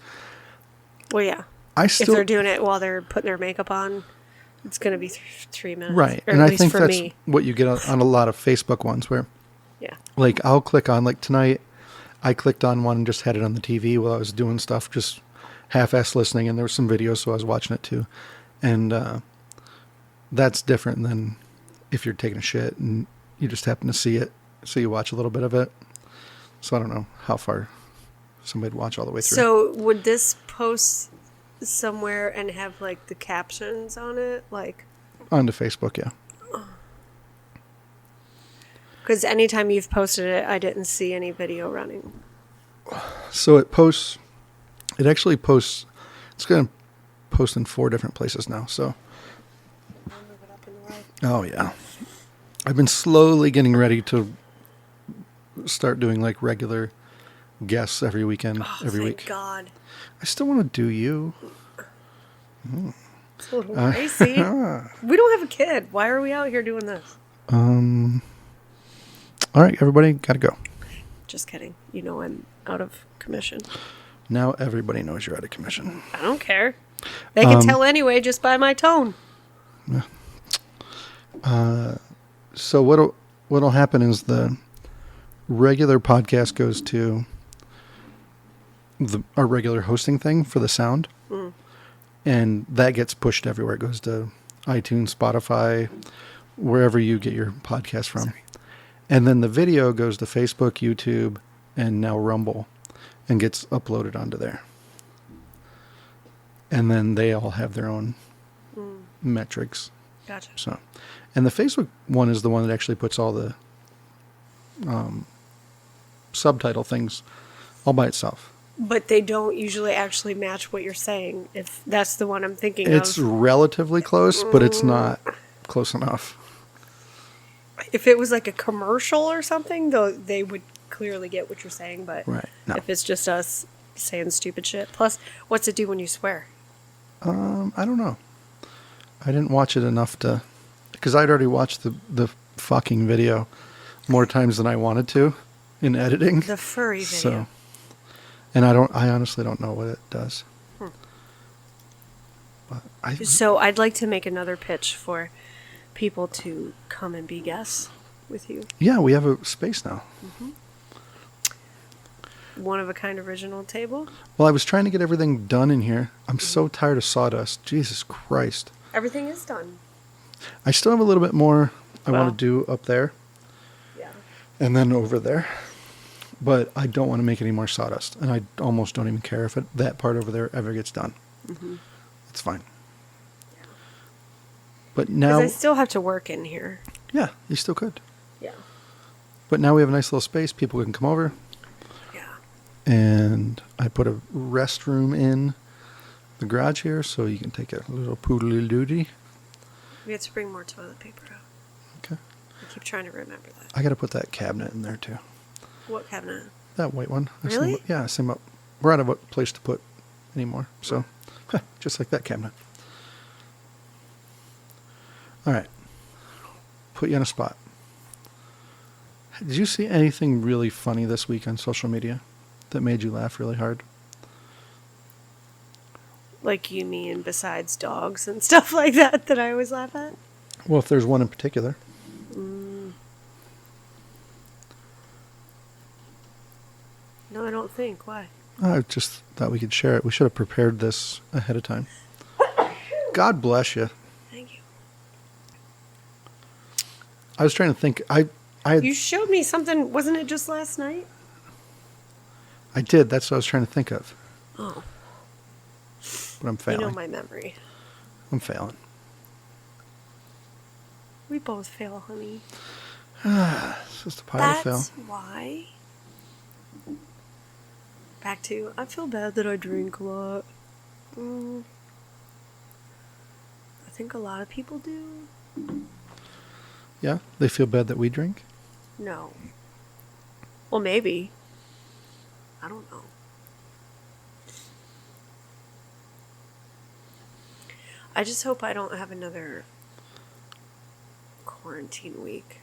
B: Well, yeah. If they're doing it while they're putting their makeup on, it's going to be 3 minutes.
A: Right.
B: Or
A: And
B: at
A: I
B: least
A: think
B: for
A: that's
B: me.
A: what you get on a lot of Facebook ones where,
B: Yeah.
A: like, I'll click on, like tonight, I clicked on one and just had it on the TV while I was doing stuff, just half-ass listening, and there was some videos, so I was watching it too. And that's different than if you're taking a shit and you just happen to see it, so you watch a little bit of it. So I don't know how far somebody'd watch all the way through.
B: So would this post somewhere and have like the captions on it? Like,
A: Onto Facebook, yeah.
B: because anytime you've posted it, I didn't see any video running.
A: So it actually posts, it's going to post in 4 different places now, so. Oh, yeah. I've been slowly getting ready to start doing like regular guests every weekend, every
B: Thank
A: week.
B: God.
A: I still want to do you.
B: It's a little racy. We don't have a kid. Why are we out here doing this?
A: All right, everybody, gotta go.
B: Just kidding. You know I'm out of commission.
A: Now everybody knows you're out of commission.
B: I don't care. They can tell anyway just by my tone.
A: So what'll happen is the regular podcast goes to our regular hosting thing for the sound, and that gets pushed everywhere. It goes to iTunes, Spotify, wherever you get your podcast from. And then the video goes to Facebook, YouTube, and now Rumble, and gets uploaded onto there. And then they all have their own metrics.
B: Gotcha.
A: So, and the Facebook one is the one that actually puts all the subtitle things all by itself.
B: But they don't usually actually match what you're saying, if that's the one I'm thinking
A: It's
B: of.
A: relatively close, but it's not close enough.
B: If it was like a commercial or something, though, they would clearly get what you're saying. But
A: Right. No.
B: if it's just us saying stupid shit. Plus, what's it do when you swear?
A: I don't know. I didn't watch it enough to, because I'd already watched the fucking video more times than I wanted to in editing.
B: The furry video.
A: So, and I honestly don't know what it does. But
B: So I'd like to make another pitch for people to come and be guests with you.
A: yeah, we have a space now.
B: One of a kind original table.
A: Well, I was trying to get everything done in here. I'm so tired of sawdust. Jesus Christ.
B: Everything is done.
A: I still have a little bit more I
B: Wow.
A: want to do up there
B: Yeah.
A: and then over there. But I don't want to make any more sawdust. And I almost don't even care if that part over there ever gets done. It's fine. But now,
B: Because I still have to work in here.
A: yeah, you still could.
B: Yeah.
A: But now we have a nice little space. People can come over.
B: Yeah.
A: And I put a restroom in the garage here, so you can take a little poodly doody.
B: We have to bring more toilet paper out.
A: Okay.
B: I keep trying to remember that.
A: I got to put that cabinet in there too.
B: What cabinet?
A: That white one.
B: Really?
A: Yeah, same up. We're out of a place to put anymore, so just like that cabinet. All right. Put you on a spot. Did you see anything really funny this week on social media that made you laugh really hard?
B: Like you mean besides dogs and stuff like that I always laugh at?
A: Well, if there's one in particular.
B: No, I don't think. Why?
A: I just thought we could share it. We should have prepared this ahead of time. God bless you.
B: Thank you.
A: I was trying to think. I had,
B: You showed me something. Wasn't it just last night?
A: I did. That's what I was trying to think of.
B: Oh.
A: But I'm failing.
B: You know my memory.
A: I'm failing.
B: We both fail, honey.
A: It's just a pile to fail.
B: That's why. Back to, I feel bad that I drink a lot. I think a lot of people do.
A: Yeah? They feel bad that we drink?
B: No. Well, maybe. I don't know. I just hope I don't have another quarantine week.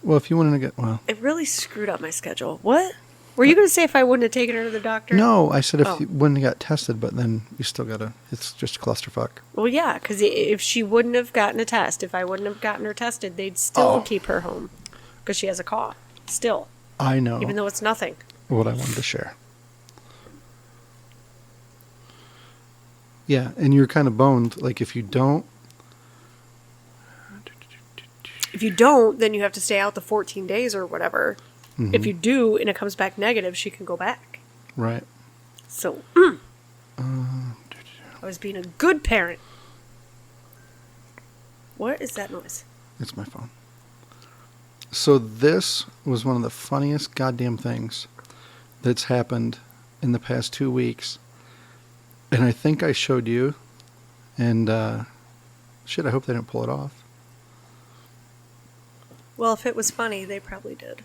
A: Well, if you wanted to get... Well...
B: It really screwed up my schedule. What? Were you going to say if I wouldn't have taken her to the doctor?
A: No, I said if you wouldn't have got tested, but then you still got to... It's just a clusterfuck.
B: Well, yeah, because if she wouldn't have gotten a test, if I wouldn't have gotten her tested, they'd still keep her home. Because she has a cough. Still.
A: I know.
B: Even though it's nothing.
A: What I wanted to share. Yeah, and you're kind of boned. Like, if you don't...
B: If you don't, then you have to stay out the 14 days or whatever.
A: Mm-hmm.
B: If you do and it comes back negative, she can go back.
A: Right.
B: So, I was being a good parent. What is that noise?
A: It's my phone. So this was one of the funniest goddamn things that's happened in the past 2 weeks. And I think I showed you. And, shit, I hope they didn't pull it off.
B: Well, if it was funny, they probably did.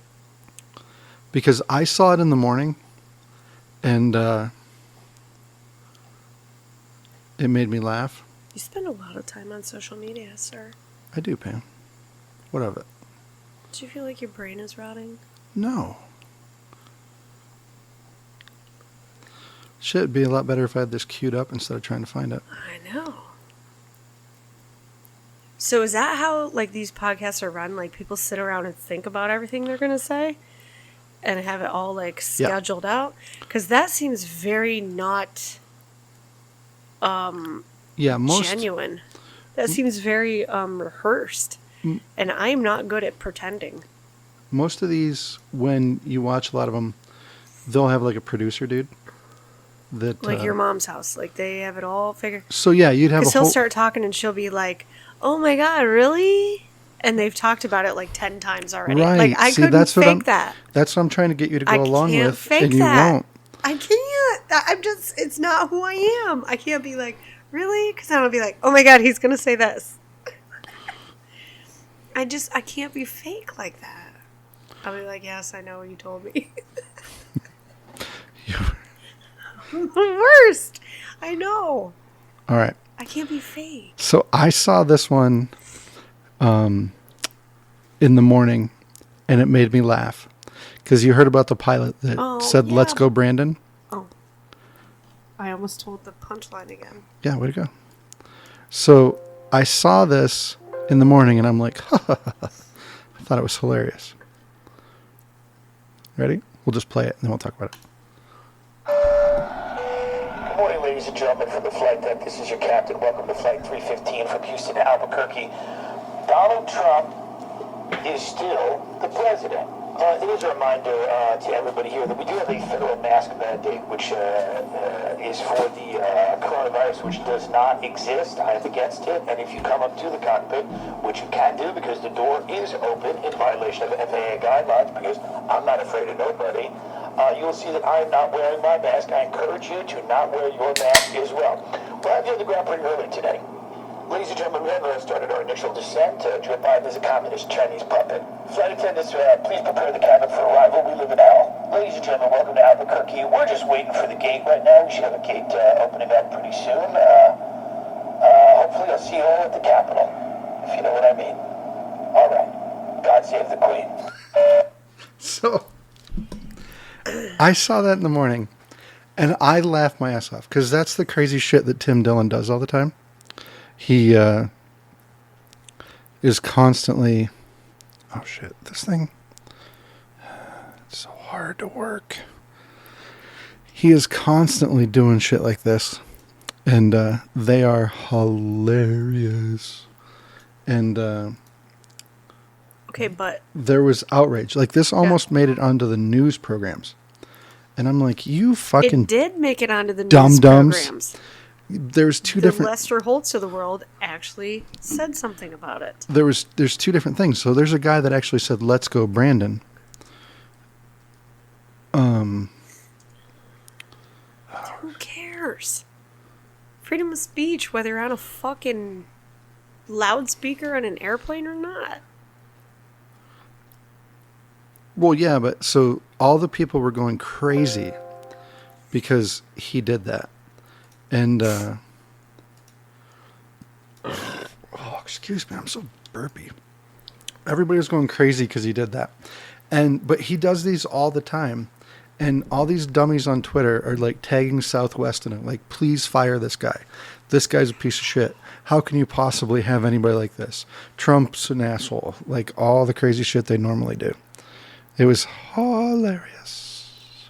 A: Because I saw it in the morning. And, it made me laugh.
B: You spend a lot of time on social media, sir.
A: I do, Pam. What of it?
B: Do you feel like your brain is rotting?
A: No. Shit, it'd be a lot better if I had this queued up instead of trying to find it.
B: I know. So is that how, like, these podcasts are run? Like, people sit around and think about everything they're going to say? And have it all, like, scheduled out? Because that seems very not genuine. That seems very rehearsed. And I'm not good at pretending.
A: Most of these, when you watch a lot of them, they'll have, like, a producer dude. That,
B: like your mom's house. Like, they have it all figured.
A: So, yeah, you'd have a whole...
B: Because he'll start talking and she'll be like, oh my God, really? And they've talked about it like 10 times already.
A: Right.
B: Like, I couldn't fake that.
A: That's what I'm trying to get you to go along with.
B: I can't fake
A: and you
B: that.
A: won't.
B: I can't. I'm just, it's not who I am. I can't be like, really? Because I don't be like, oh my God, he's going to say this. I can't be fake like that. I'll be like, yes, I know, you told me. The worst. I know.
A: All right.
B: I can't be fake.
A: So I saw this one in the morning, and it made me laugh. Because you heard about the pilot that said, let's go, Brandon?
B: Oh. I almost told the punchline again.
A: Yeah, way to go. So I saw this in the morning, and I'm like, ha, ha, ha, ha. I thought it was hilarious. Ready? We'll just play it, and then we'll talk about it.
C: Good morning, ladies and gentlemen, from the flight deck. This is your captain. Welcome to Flight 315 from Houston to Albuquerque. Donald Trump is still the president. It is a reminder to everybody here that we do have a federal mask mandate, which is for the coronavirus, which does not exist. I am against it. And if you come up to the cockpit, which you can do because the door is open in violation of FAA guidelines, because I'm not afraid of nobody, you will see that I am not wearing my mask. I encourage you to not wear your mask as well. We're out here on the ground pretty early today. Ladies and gentlemen, we have started our initial descent. Joe Biden is a communist Chinese puppet. Flight attendants, please prepare the cabin for arrival. We live in hell. Ladies and gentlemen, welcome to Albuquerque. We're just waiting for the gate right now. We should have a gate opening up pretty soon. Hopefully I'll see you all at the Capitol, if you know what I mean. All right. God save the Queen.
A: So, I saw that in the morning, and I laughed my ass off, because that's the crazy shit that Tim Dillon does all the time. He is constantly... Oh, shit. This thing... It's so hard to work. He is constantly doing shit like this. And they are hilarious. And...
B: okay, but...
A: There was outrage. Like, this almost made it onto the news programs. And I'm like, you fucking...
B: It did make it onto the news
A: dum-dums.
B: programs.
A: there's two
B: The
A: different.
B: Lester Holtz of the world actually said something about it.
A: There's two different things. So there's a guy that actually said, "Let's go, Brandon."
B: Who cares? Freedom of speech, whether you're on a fucking loudspeaker on an airplane or not.
A: Well, yeah, but so all the people were going crazy because he did that. And, oh, excuse me, I'm so burpy. Everybody was going crazy because he did that. But he does these all the time. And all these dummies on Twitter are like tagging Southwest in it. Like, please fire this guy. This guy's a piece of shit. How can you possibly have anybody like this? Trump's an asshole. Like all the crazy shit they normally do. It was hilarious.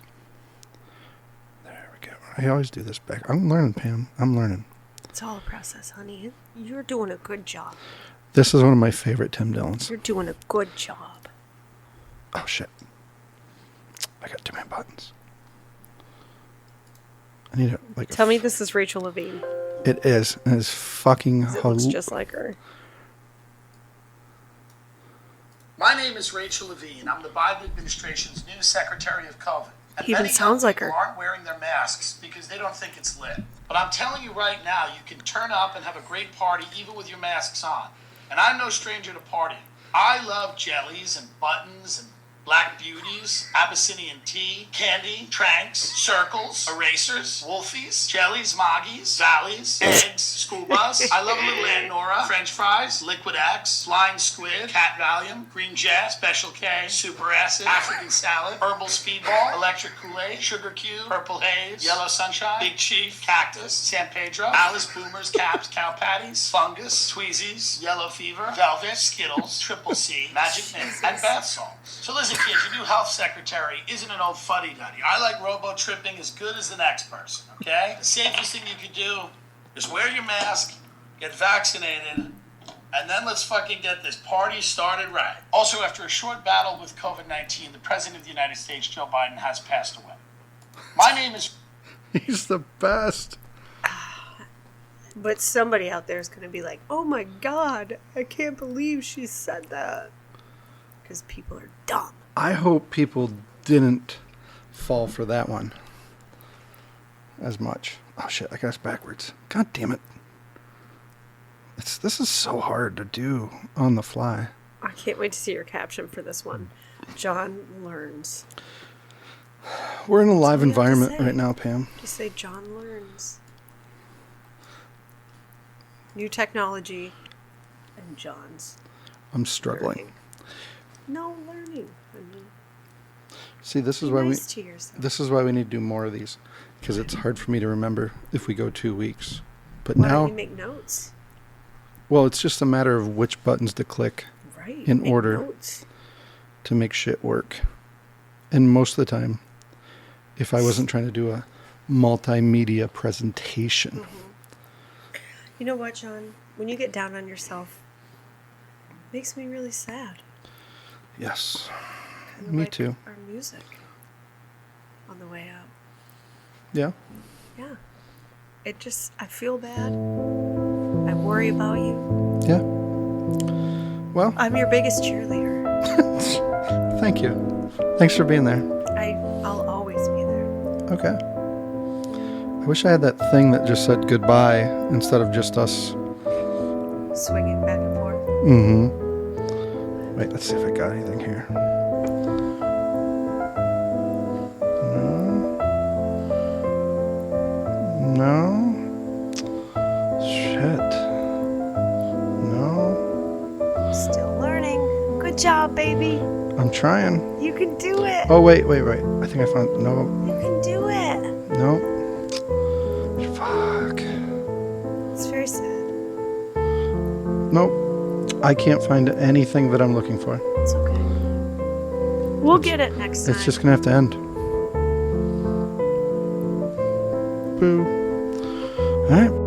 A: There we go. I always do this back. I'm learning, Pam. I'm learning.
B: It's all a process, honey. You're doing a good job.
A: This is one of my favorite Tim Dillons.
B: You're doing a good job.
A: Oh, shit. I got too many buttons. I need to, like...
B: Tell me this is Rachel Levine.
A: It is. It is fucking...
B: It looks just like her.
C: My name is Rachel Levine. I'm the Biden administration's new Secretary of COVID. And
B: He even
C: many
B: sounds
C: young
B: like
C: people
B: her.
C: aren't wearing their masks because they don't think it's lit. But I'm telling you right now, you can turn up and have a great party even with your masks on. And I'm no stranger to partying. I love jellies and buttons and Black Beauties, Abyssinian tea, candy, tranks, circles, erasers, wolfies, jellies, moggies, valleys, eggs, school bus. I love a little Aunt Nora, French fries, Liquid X, flying squid, cat Valium, green jet, Special K, super acid, African salad, herbal speedball, electric Kool-Aid, sugar cube, purple haze, yellow sunshine, big chief, cactus, San Pedro, Alice boomers, caps, cow patties, fungus, tweezies, yellow fever, velvet, Skittles, triple C, magic mint, and bath salts. So listen, kids, your new health secretary isn't an old fuddy-duddy. I like robo-tripping as good as the next person, okay? The safest thing you can do is wear your mask, get vaccinated, and then let's fucking get this party started right. Also, after a short battle with COVID-19, the President of the United States, Joe Biden, has passed away. My name is...
A: He's the best.
B: But somebody out there is going to be like, oh my God, I can't believe she said that. Because people are dumb.
A: I hope people didn't fall for that one as much. Oh shit, I got us backwards. God damn it. This is so hard to do on the fly.
B: I can't wait to see your caption for this one. John learns.
A: We're in a live
B: That's all you have to
A: environment
B: say.
A: right now, Pam.
B: Just say John learns. New technology and John's
A: I'm struggling.
B: learning. No learning. I mean,
A: See, this is
B: be
A: why
B: nice to yourself.
A: this is why we need to do more of these, because it's hard for me to remember if we go 2 weeks. But
B: Why
A: now,
B: don't you make notes?
A: well, it's just a matter of which buttons to click
B: Right.
A: in
B: make
A: order.
B: Notes.
A: to make shit work. And most of the time, if I wasn't trying to do a multimedia presentation.
B: Mm-hmm. You know what, John? When you get down on yourself, it makes me really sad.
A: Yes.
B: Kinda
A: Me
B: like
A: too.
B: Our music on the way out.
A: Yeah.
B: Yeah. It just, I feel bad. I worry about you.
A: Yeah. Well,
B: I'm your biggest cheerleader.
A: thank you. Thanks for being there.
B: I'll always be there.
A: Okay. I wish I had that thing that just said goodbye instead of just us.
B: Swinging back and forth.
A: Mm-hmm. Wait, let's see if I got anything here. No. Shit. No.
B: Still learning. Good job, baby.
A: I'm trying.
B: You can do it.
A: Oh, wait. I think I found... No.
B: You can do it.
A: No. Fuck.
B: It's very sad.
A: Nope. I can't find anything that I'm looking for.
B: It's okay. We'll get it next time.
A: It's just gonna have to end. Boo. All right.